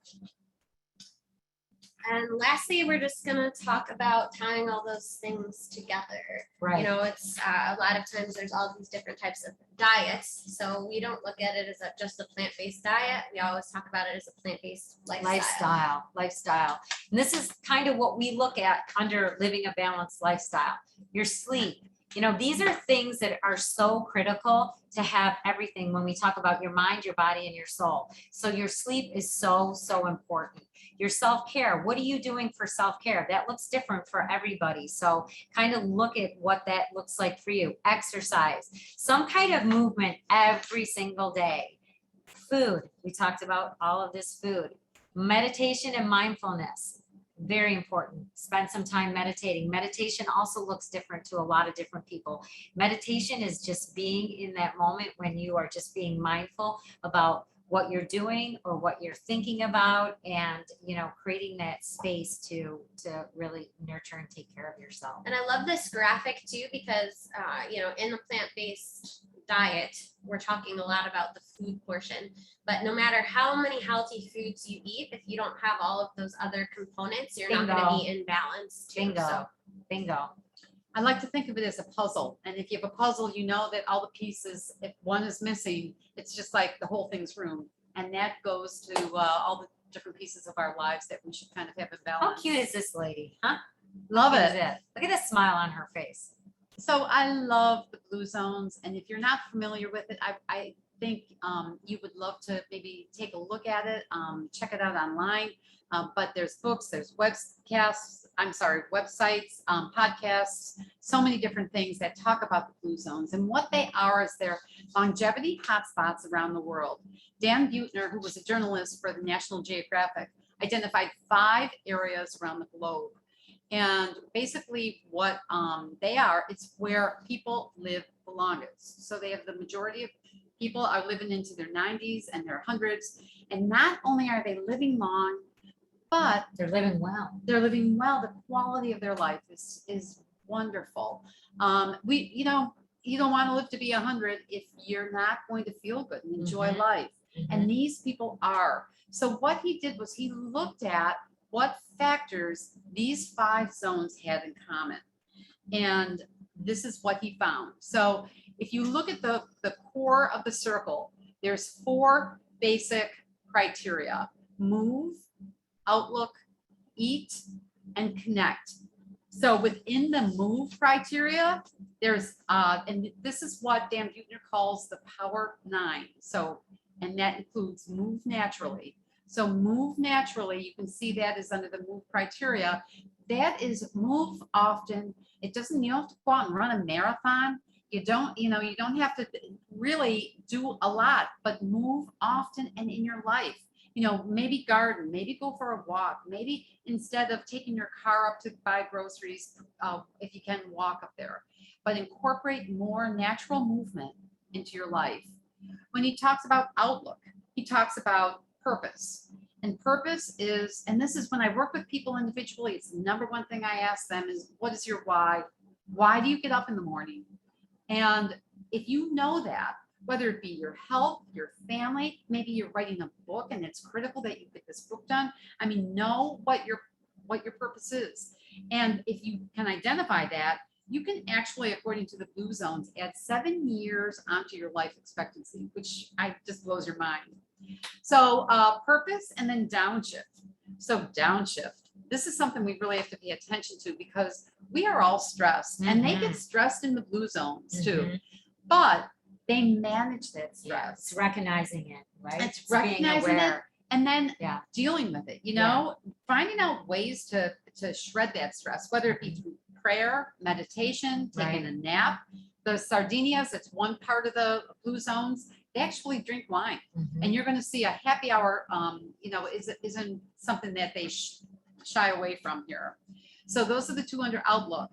And lastly, we're just gonna talk about tying all those things together. Right. It's a lot of times there's all these different types of diets. So we don't look at it as just a plant-based diet. We always talk about it as a plant-based Lifestyle. And this is kind of what we look at under living a balanced lifestyle. Your sleep. These are things that are so critical to have everything when we talk about your mind, your body, and your soul. So your sleep is so important. Your self-care, what are you doing for self-care? That looks different for everybody. So kind of look at what that looks like for you. Exercise, some kind of movement every single day. Food, we talked about all of this food. Meditation and mindfulness. Very important. Spend some time meditating. Meditation also looks different to a lot of different people. Meditation is just being in that moment when you are just being mindful about what you're doing or what you're thinking about, and creating that space to really nurture and take care of yourself. And I love this graphic too, because in the plant-based diet, we're talking a lot about the food portion, but no matter how many healthy foods you eat, if you don't have all of those other components, you're not going to be in balance too. Bingo. I like to think of it as a puzzle. And if you have a puzzle, you know that all the pieces, if one is missing, it's just like the whole thing's ruined. And that goes to all the different pieces of our lives that we should kind of have in balance. How cute is this lady? Huh? Love Look it. at that smile on her face. So I love the blue zones. And if you're not familiar with it, I think you would love to maybe take a look at it, check it out online. But there's books, there's websites, podcasts, so many different things that talk about the blue zones. And what they are is they're longevity hotspots around the world. Dan Buettner, who was a journalist for the National Geographic, identified 5 areas around the globe. And basically what they are, it's where people live the longest. So they have the majority of people are living into their 90s and their 100s. And not only are they living long, but They're living well. they're living well. The quality of their life is wonderful. You don't want to live to be 100 if you're not going to feel good and enjoy life. And these people are. So what he did was he looked at what factors these 5 zones had in common. And this is what he found. So if you look at the core of the circle, there's 4 basic criteria: move, outlook, eat, and connect. So within the move criteria, there's, and this is what Dan Buettner calls the power 9. So, and that includes move naturally. So move naturally, you can see that is under the move criteria. That is move often. You don't have to go out and run a marathon. You don't have to really do a lot, but move often and in your life. Maybe garden, maybe go for a walk, maybe instead of taking your car up to buy groceries, if you can walk up there, but incorporate more natural movement into your life. when he talks about outlook, he talks about purpose. And purpose is, and this is when I work with people individually, it's the number one thing I ask them is, what is your why? Why do you get up in the morning? And if you know that, whether it be your health, your family, maybe you're writing a book and it's critical that you get this book done. I mean, know what your purpose is. And if you can identify that, you can actually, according to the blue zones, add 7 years onto your life expectancy, which just blows your mind. So purpose and then downshift. So downshift, this is something we really have to pay attention to because we are all stressed and they get stressed in the blue zones too, but they manage that Yeah, stress. it's recognizing it, right? It's being recognizing it aware. and then Yeah. dealing with it, you know, finding out ways to shred that stress, whether it be through prayer, meditation, taking a nap. The Sardinias, it's one part of the blue zones, they actually drink wine. And you're going to see a happy hour, you know, isn't something that they shy away from here. So those are the two under outlook.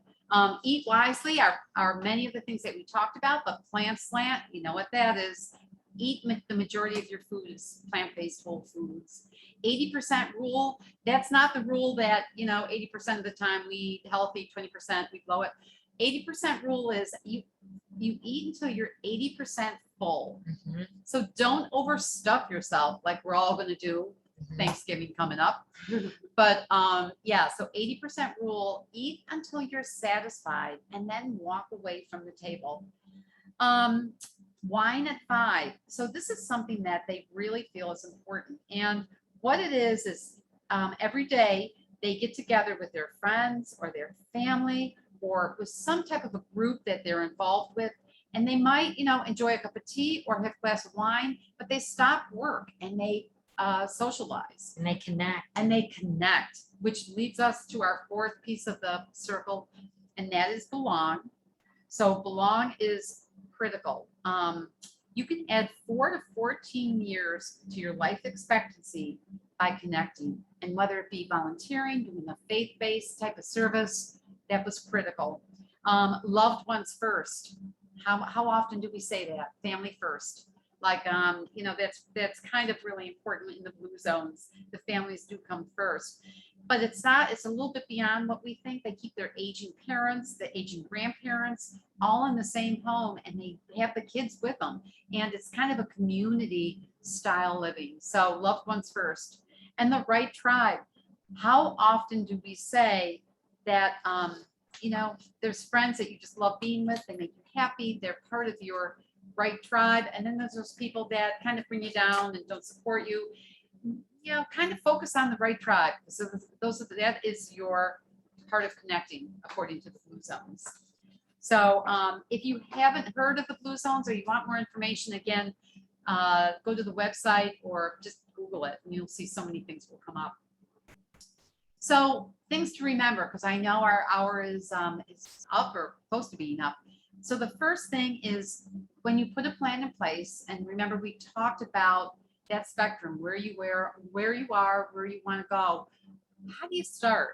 Eat wisely are many of the things that we talked about, but plant slant, you know what that is. Eat the majority of your food is plant-based whole foods. 80% rule, that's not the rule that, you know, 80% of the time we eat healthy, 20% we blow it. 80% rule is you eat until you're 80% full. So don't overstuff yourself like we're all going to do. Thanksgiving coming up. But yeah, so 80% rule, eat until you're satisfied and then walk away from the table. Wine at 5. So this is something that they really feel is important. And what it is every day they get together with their friends or their family or with some type of a group that they're involved with. And they might, you know, enjoy a cup of tea or have a glass of wine, but they stop work and they socialize. And they connect. Which leads us to our 4th piece of the circle, and that is belong. So belong is critical. You can add 4 to 14 years to your life expectancy by connecting, and whether it be volunteering, doing a faith-based type of service, that was critical. Loved ones first. How often do we say that? Family first. Like, you know, that's kind of really important in the blue zones. The families do come first, but it's a little bit beyond what we think. They keep their aging parents, the aging grandparents, all in the same home, and they have the kids with them. And it's kind of a community style living. So loved ones first. And the right tribe. How often do we say that, you know, there's friends that you just love being with, they make you happy, they're part of your right tribe, and then there's those people that kind of bring you down and don't support you. You know, kind of focus on the right tribe. So that is your part of connecting according to the blue zones. So if you haven't heard of the blue zones or you want more information, again, go to the website or just Google it and you'll see so many things will come up. So things to remember, because I know our hour is up or close to being up. So the first thing is when you put a plan in place, and remember we talked about that spectrum, where you are, where you want to go. How do you start?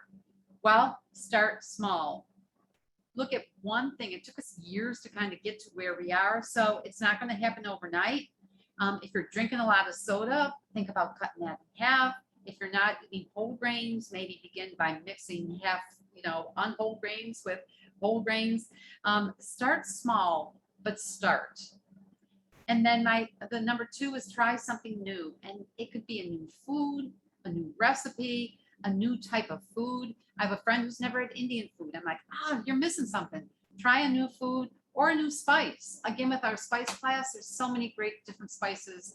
Well, start small. Look at one thing. It took us years to kind of get to where we are, so it's not going to happen overnight. If you're drinking a lot of soda, think about cutting that in half. If you're not eating whole grains, maybe begin by mixing half, you know, unwhole grains with whole grains. Start small, but start. And then the number 2 is try something new. And it could be a new food, a new recipe, a new type of food. I have a friend who's never had Indian food. I'm like, you're missing something. Try a new food or a new spice. Again, with our spice class, there's so many great different spices.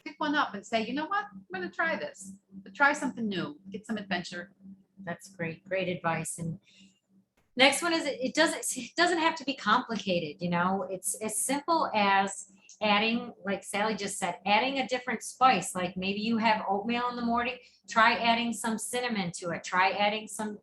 Pick one up and say, you know what, I'm going to try this. But try something new, get some adventure. That's great advice. And next one is it doesn't have to be complicated, you know. It's as simple as adding, like Sally just said, adding a different spice. Like maybe you have oatmeal in the morning, try adding some cinnamon to it, try adding some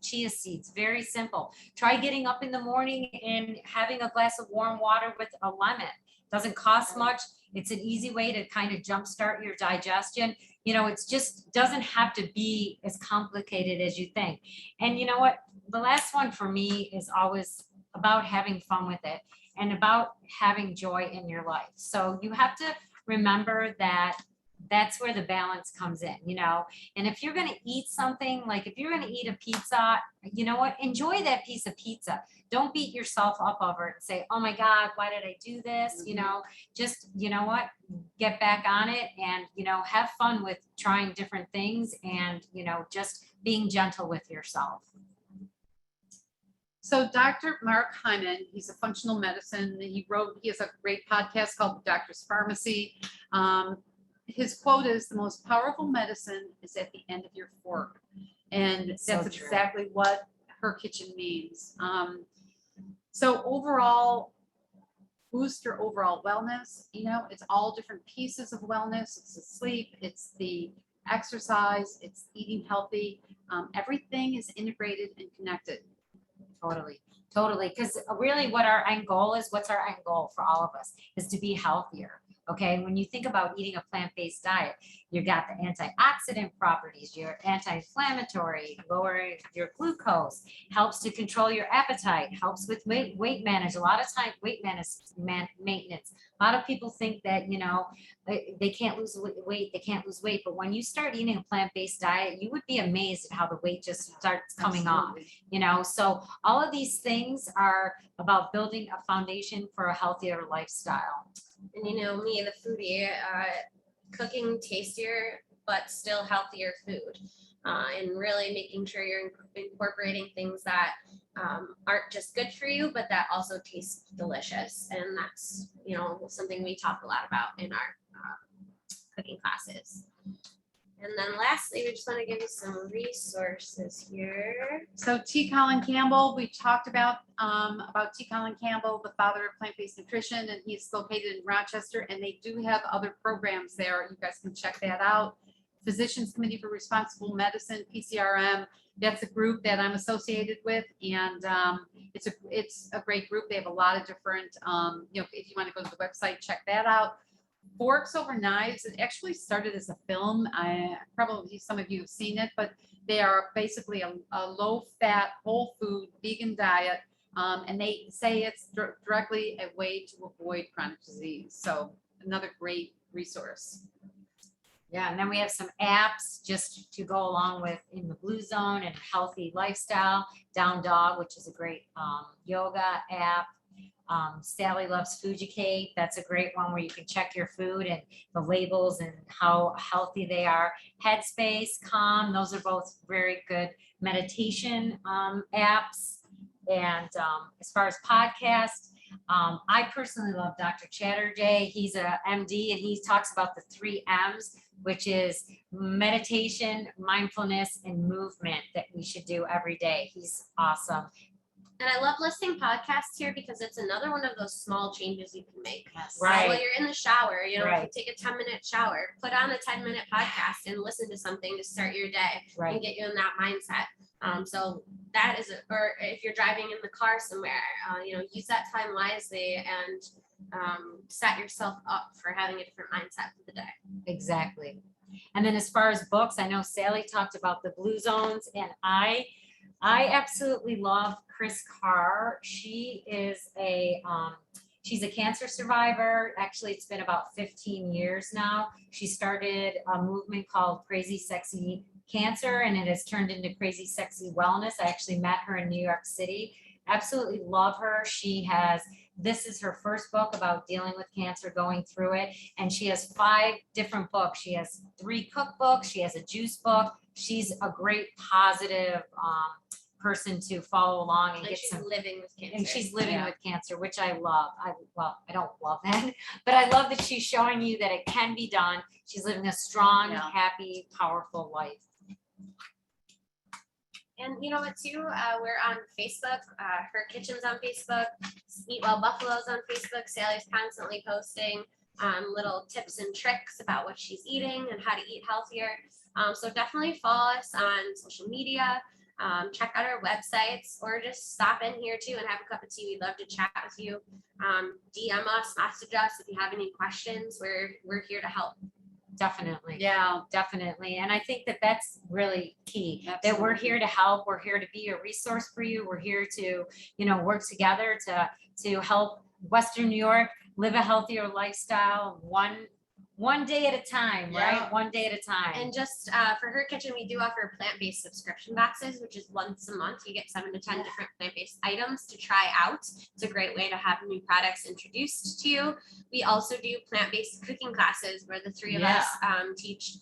chia seeds. Very simple. Try getting up in the morning and having a glass of warm water with a lemon. Doesn't cost much. It's an easy way to kind of jumpstart your digestion. You know, it's just doesn't have to be as complicated as you think. And you know what? The last one for me is always about having fun with it. and about having joy in your life. So you have to remember that that's where the balance comes in, you know. And if you're going to eat something, like if you're going to eat a pizza, you know what, enjoy that piece of pizza. Don't beat yourself up over it and say, oh my God, why did I do this? You know, just, you know what, get back on it and, you know, have fun with trying different things and, you know, just being gentle with yourself. So Dr. Mark Hyman, he's a functional medicine. He has a great podcast called The Doctor's Pharmacy. His quote is, the most powerful medicine is at the end of your fork. And that's So true. exactly what Her Kitchen means. So overall, boost your overall wellness. You know, it's all different pieces of wellness. It's the sleep, it's the exercise, it's eating healthy. Everything is integrated and connected. Totally. Because really what our end goal is, what's our end goal for all of us is to be healthier. Okay. When you think about eating a plant-based diet, you got the antioxidant properties, your anti-inflammatory, lowering your glucose, helps to control your appetite, helps with weight manage. A lot of time weight maintenance. A lot of people think that, you know, they can't lose weight. But when you start eating a plant-based diet, you would be amazed at how the weight just starts coming off, you know? So all of these things are about building a foundation for a healthier lifestyle. And you know, me, the foodie, cooking tastier but still healthier food, and really making sure you're incorporating things that aren't just good for you, but that also taste delicious. And that's, you know, something we talk a lot about in our cooking classes. And then lastly, we just want to give you some resources here. So T. Colin Campbell, we talked about T. Colin Campbell, the father of plant-based nutrition, and he's located in Rochester, and they do have other programs there. You guys can check that out. Physicians Committee for Responsible Medicine, PCRM, that's a group that I'm associated with, and it's a great group. They have a lot of different, you know, if you want to go to the website, check that out. Forks Over Knives, it actually started as a film. Probably some of you have seen it, but they are basically a low-fat, whole food, vegan diet, and they say it's directly a way to avoid chronic disease. So another great resource. Yeah, and then we have some apps just to go along with in the Blue Zone and healthy lifestyle. Down Dog, which is a great yoga app. Sally Loves Fuji Cake. That's a great one where you can check your food and the labels and how healthy they are. Headspace, Calm, those are both very good meditation apps. And as far as podcasts, I personally love Dr. Chatterjee. He's a MD and he talks about the 3 M's, which is meditation, mindfulness, and movement that we should do every day. He's awesome. And I love listening podcasts here because it's another one of those small changes you can make. Yes. While you're in the shower, you know, Right. if you take a 10-minute shower, put on a 10-minute podcast and listen to something to start your day and get you in that mindset. So that is, or if you're driving in the car somewhere, you know, use that time wisely and set yourself up for having a different mindset for the day. Exactly. And then as far as books, I know Sally talked about the Blue Zones, and I absolutely love Chris Carr. She is she's a cancer survivor. Actually, it's been about 15 years now. She started a movement called Crazy Sexy Cancer, and it has turned into Crazy Sexy Wellness. I actually met her in New York City. Absolutely love her. This is her first book about dealing with cancer, going through it. And she has 5 different books. She has 3 cookbooks. She has a juice book. She's a great positive person to follow along and get she's some living with cancer. And she's living with cancer, which I love. I don't love that, but I love that she's showing you that it can be done. She's living a strong, happy, powerful life. And you know what too, we're on Facebook, Her Kitchen's on Facebook, Eat Well Buffalo's on Facebook. Sally's constantly posting little tips and tricks about what she's eating and how to eat healthier. So definitely follow us on social media, check out our websites, or just stop in here too and have a cup of tea. We'd love to chat with you. DM us, message us if you have any questions. We're here to help. Definitely. Yeah. Definitely. And I think that that's really key, that we're here to help. We're here to be a resource for you. We're here to, you know, work together to help Western New York, live a healthier lifestyle, one day at a time, right? Yeah. One day at a time. And just for her kitchen, we do offer plant-based subscription boxes, which is once a month. You get 7 to 10 different plant-based items to try out. It's a great way to have new products introduced to you. We also do plant-based cooking classes where the three of us teach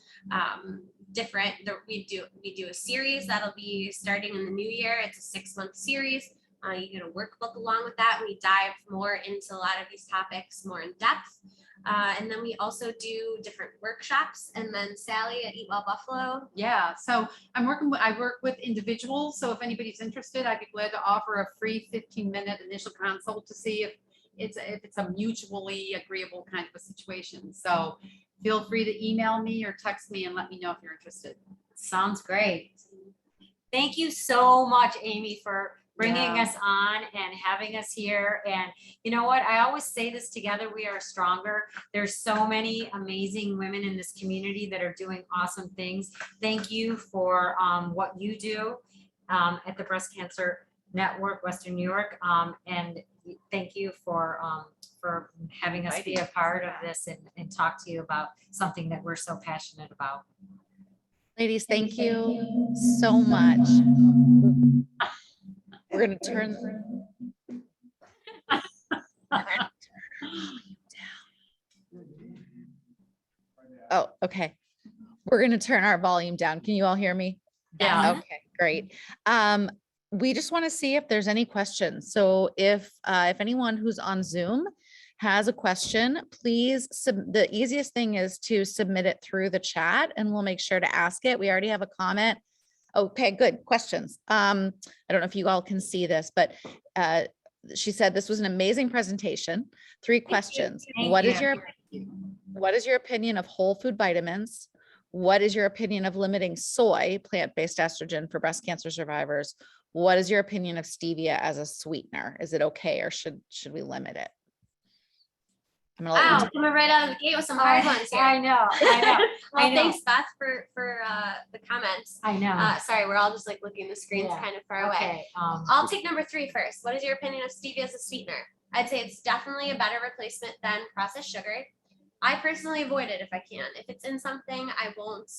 different. We do a series that'll be starting in the new year. It's a 6-month series. You get a workbook along with that. We dive more into a lot of these topics more in depth. And then we also do different workshops. And then Sally at Eat Well Buffalo. Yeah, so I work with individuals. So if anybody's interested, I'd be glad to offer a free 15-minute initial consult to see if it's a mutually agreeable kind of a situation. So feel free to email me or text me and let me know if you're interested. Sounds great. Thank you so much, Amy, for bringing us on and having us here. And you know what? I always say this, together we are stronger. There's so many amazing women in this community that are doing awesome things. Thank you for what you do at the Breast Cancer Network, Western New York. And thank you for having us be a part of this and talk to you about something that we're so passionate about. Ladies, thank you so much. We're gonna turn. Oh, okay. We're gonna turn our volume down. Can you all hear me? Yeah. Okay, great. We just want to see if there's any questions. So if anyone who's on Zoom has a question, please, the easiest thing is to submit it through the chat and we'll make sure to ask it. We already have a comment. Okay, good questions. I don't know if you all can see this, but she said this was an amazing presentation. 3 questions. What is your opinion of whole food vitamins? What is your opinion of limiting soy, plant-based estrogen, for breast cancer survivors? What is your opinion of stevia as a sweetener? Is it okay, or should we limit it? I'm gonna let Wow, coming right out of the gate with some hard ones here. I know. Well, I know. thanks, Beth, for the comments. I know. Sorry, we're all just like looking at the screens Yeah. kind of far away. Okay. I'll take number 3 first. What is your opinion of stevia as a sweetener? I'd say it's definitely a better replacement than processed sugar. I personally avoid it if I can. If it's in something, I won't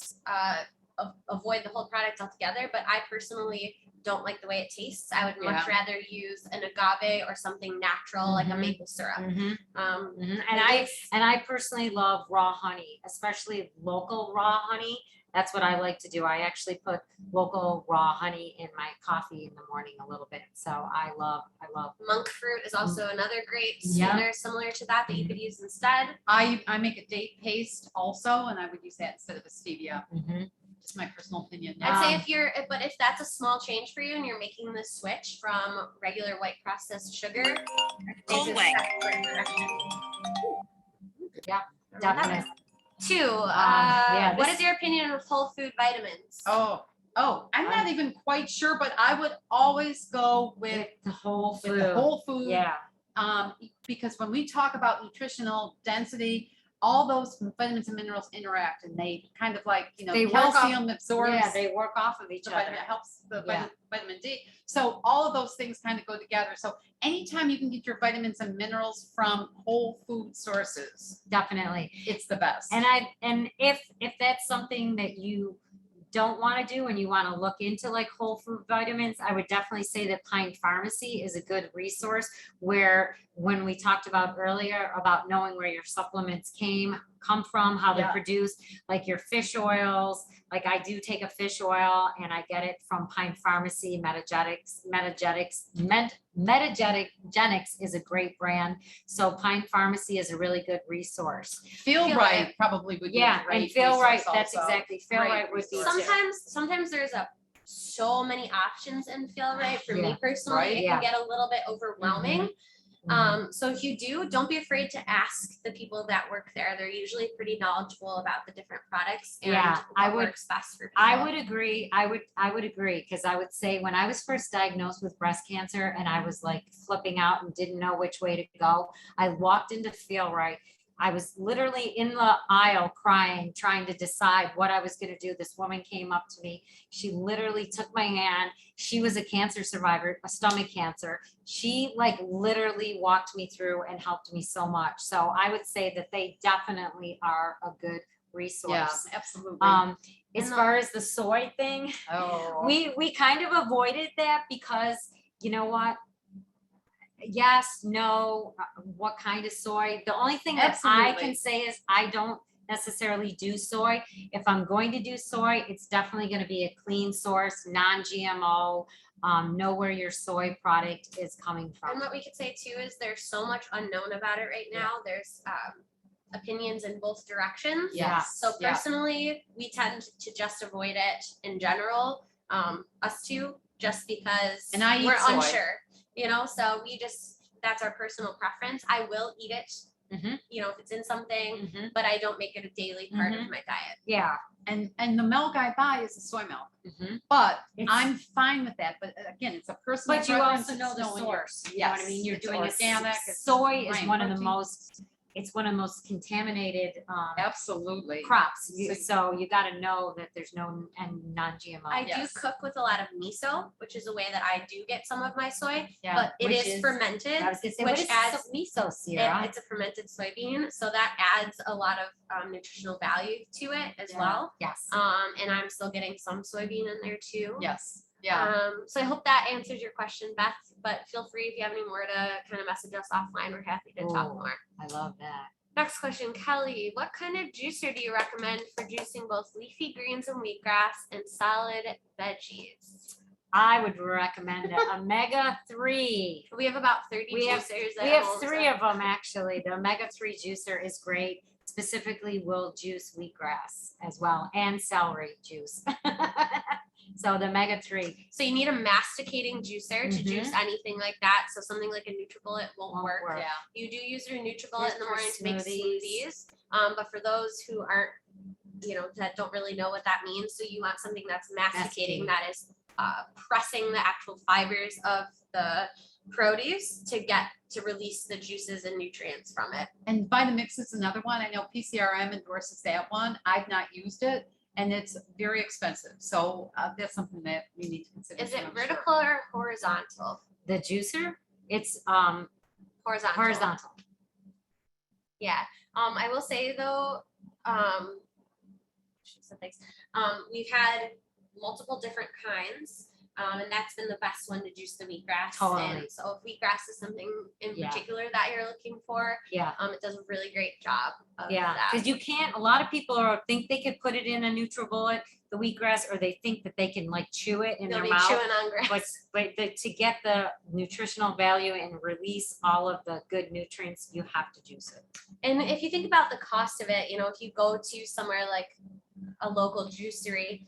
avoid the whole product altogether, but I personally don't like the way it tastes. I would much rather use an agave or something natural like a maple syrup. And I personally love raw honey, especially local raw honey. That's what I like to do. I actually put local raw honey in my coffee in the morning a little bit. So I love monk fruit is also another great sweetener similar to that you could use instead. I make a date paste also, and I would use that instead of a stevia. Just my personal opinion. I'd say if that's a small change for you and you're making the switch from regular white processed sugar. Yeah, definitely. 2, yeah, what is your opinion of whole food vitamins? Oh, I'm not even quite sure, but I would always go with the whole food. the whole food. Yeah. Because when we talk about nutritional density, all those vitamins and minerals interact, and they kind of like, They work off- calcium absorbs. Yeah, they work off of each the other. vitamin, it helps the Yeah. vitamin D. So all of those things kind of go together. So anytime you can get your vitamins and minerals from whole food sources, Definitely. it's the best. And if that's something that you don't want to do and you want to look into like whole food vitamins, I would definitely say that Pine Pharmacy is a good resource, where when we talked about earlier about knowing where your supplements come from, how they're produced, like your fish oils, like I do take a fish oil and I get it from Pine Pharmacy. Metagenics is a great brand. So Pine Pharmacy is a really good resource. Feel Feel Right Right. probably would be Yeah, a great and Feel Right, resource that's also. exactly, Feel Great Right would be. resource. Sometimes there's so many options in Feel Right. For Yeah. me personally, Right. it Yeah. can get a little bit overwhelming. So if you don't be afraid to ask the people that work there. They're usually pretty knowledgeable about the different products and Yeah, I what would- works best for people. I would agree. I would agree, because I would say when I was first diagnosed with breast cancer and I was like flipping out and didn't know which way to go, I walked into Feel Right. I was literally in the aisle crying, trying to decide what I was gonna do. This woman came up to me. She literally took my hand. She was a cancer survivor, a stomach cancer. She like literally walked me through and helped me so much. So I would say that they definitely are a good Yeah, resource. absolutely. As far as the soy thing, Oh, we kind of avoided that because you know what? Yes, no, what kind of soy? The only thing that I Absolutely. can say is I don't necessarily do soy. If I'm going to do soy, it's definitely going to be a clean source, non-GMO. Know where your soy product is coming And from. what we could say too is there's so much unknown about it right now. There's opinions in both directions. yes. So yeah. personally, we tend to just avoid it in general, us two, just because And I eat we're soy. unsure, you know, so we just, that's our personal preference. I will eat it, Mhm. you know, if it's in something, Mhm. but I don't make it a daily part of my diet. Yeah. And the milk I buy is a soy milk, Mhm. but It's- I'm fine with that. But again, it's a personal. But you preference. also know It's the knowing your- source. You know what I Yes, mean? You're it's doing organic. organic. Soy is high in one of the protein. most, it's one of the most contaminated Absolutely. crops. So- So you got to know that there's no and non-GMO. I Yes. do cook with a lot of miso, which is a way that I do get some of my soy, Yeah, but it which is fermented, I was gonna say, which what is adds miso, Ciara? it's a fermented soybean, so that adds a lot of nutritional value to it as Yeah. well. Yes. And I'm still getting some soybean in there too. Yes. Yeah. So I hope that answers your question, Beth, but feel free if you have any more to kind of message us offline. We're happy to talk Ooh. more. I love that. Next question, Kelly, what kind of juicer do you recommend for juicing both leafy greens and wheatgrass and solid veggies? I would recommend the omega-3. We have about 30 We have- juicers We at have home, 3 so- of them, actually. The omega-3 juicer is great. Specifically, will juice wheatgrass as well, and celery juice. So the omega-3 So you need a masticating juicer to Mhm. juice anything like that. So something like a NutriBullet won't won't work. work. Yeah. You do use your NutriBullet in the For morning to make smoothies. smoothies. But for those who aren't, you know, that don't really know what that means, so you want something that's masticating, Masticating. that is pressing the actual fibers of the produce to release the juices and nutrients from it. And Vitamix is another one. I know PCRM endorses that one. I've not used it, and it's very expensive. So that's something that we need to consider. Is too, it I'm vertical or horizontal? The juicer, it's Horizontal. horizontal. Yeah. I will say though, we've had multiple different kinds. And that's been the best one to juice the wheatgrass. Totally. And so if wheatgrass is something in Yeah. particular that you're looking for, Yeah. it does a really great job of Yeah, that. because you can't, a lot of people think they could put it in a NutriBullet, the wheatgrass, or they think that they can like chew it in You'll their be mouth. chewing on grass. But to get the nutritional value and release all of the good nutrients, you have to juice it. And if you think about the cost of it, you know, if you go to somewhere like a local juicery,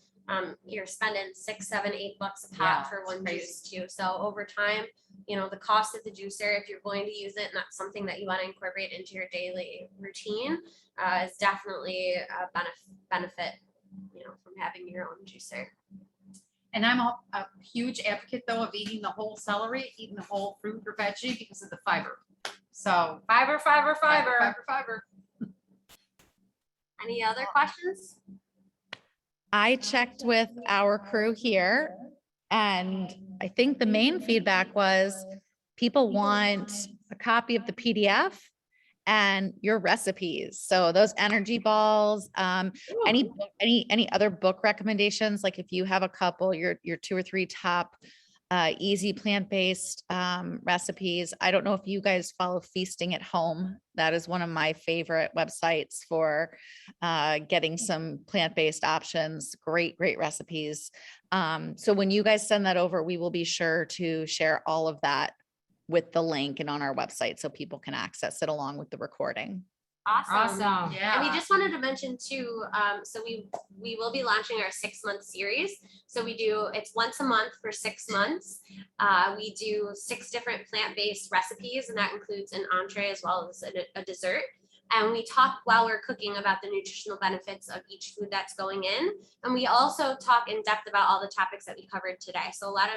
you're spending $6, $7, $8 a pop Yeah, for it's one crazy. juice too. So over time, you know, the cost of the juicer, if you're going to use it and that's something that you want to incorporate into your daily routine, is definitely a benefit, you know, from having your own juicer. And I'm a huge advocate though of eating the whole celery, eating the whole fruit or veggie because of the fiber. So Fiber. fiber. Any other questions? I checked with our crew here, and I think the main feedback was people want a copy of the PDF and your recipes. So those energy balls, any other book recommendations, like if you have a couple, your 2 or 3 top easy plant-based recipes. I don't know if you guys follow Feasting at Home. That is one of my favorite websites for getting some plant-based options. Great recipes. So when you guys send that over, we will be sure to share all of that with the link and on our website so people can access it along with the recording. Awesome. Awesome. Yeah. And we just wanted to mention too, so we will be launching our 6-month series. So it's once a month for 6 months. We do 6 different plant-based recipes, and that includes an entree as well as a dessert. And we talk while we're cooking about the nutritional benefits of each food that's going in. And we also talk in depth about all the topics that we covered today. So a lot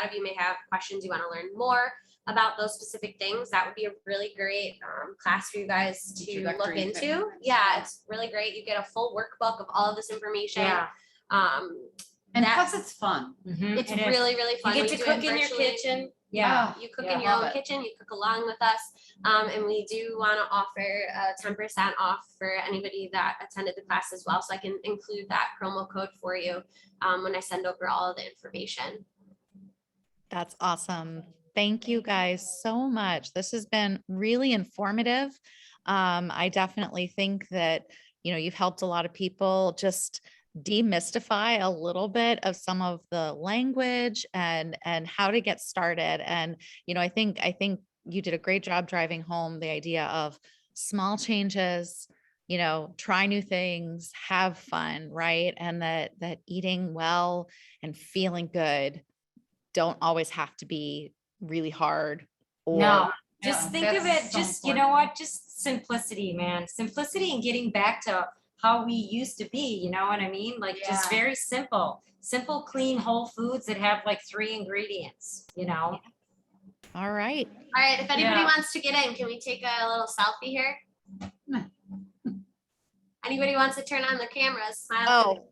of you may have questions, you want to learn more. about those specific things, that would be a really great class for you guys to look Introductory into. thing. Yeah, it's really great. You get a full workbook of all of this information. Yeah. And That's- plus it's fun. It's It is. really, really fun. You We get to do it cook in your virtually. kitchen. Yeah. You cook Yeah. in your own Love it. kitchen, you cook along with us. And we do want to offer 10% off for anybody that attended the class as well. So I can include that promo code for you when I send over all of the information. That's awesome. Thank you guys so much. This has been really informative. I definitely think that, you've helped a lot of people just demystify a little bit of some of the language and how to get started. And, I think you did a great job driving home the idea of small changes, try new things, have fun, right? And that eating well and feeling good don't always have to be really hard or No, just Yeah, think of it, that's so just, you know what, just simplicity, man. Simplicity and getting back to how we used to be, you know what I mean? Like just Yeah. very simple, clean, whole foods that have like 3 ingredients, all right. All right, if anybody Yeah. wants to get in, can we take a little selfie here? Anybody wants to turn on their cameras? Smile. Oh,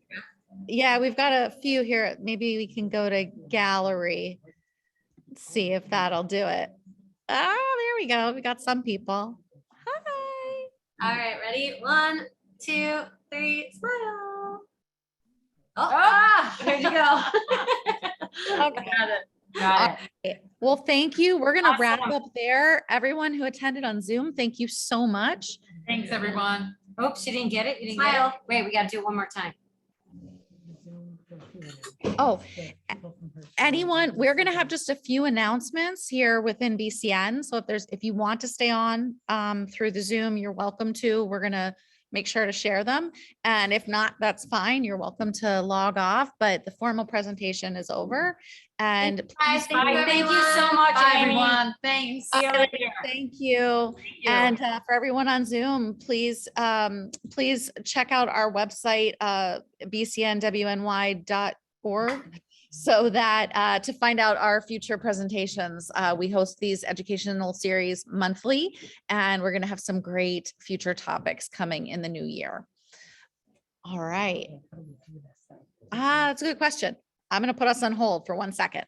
yeah, we've got a few here. Maybe we can go to gallery. See if that'll do it. Oh, there we go. We got some people. Hi. All right, ready? 1, 2, 3, smile. Oh, Ah, here you go. Okay. got it. Well, thank you. We're going to wrap Awesome. up there. Everyone who attended on Zoom, thank you so much. Thanks, everyone. Oops, you didn't get it? You didn't get it? Smile. Wait, we gotta do it one more time. Oh, anyone, we're going to have just a few announcements here within BCN. So if you want to stay on through the Zoom, you're welcome to. We're going to make sure to share them. And if not, that's fine. You're welcome to log off, but the formal presentation is over. And Guys, thank you, Bye, thank you so everyone. much, Bye, Irene. everyone. Thanks. See you later. thank you. And for everyone on Zoom, please check out our website, bcnwny.org, so that to find out our future presentations. We host these educational series monthly, and we're going to have some great future topics coming in the new year. All right. That's a good question. I'm going to put us on hold for 1 second.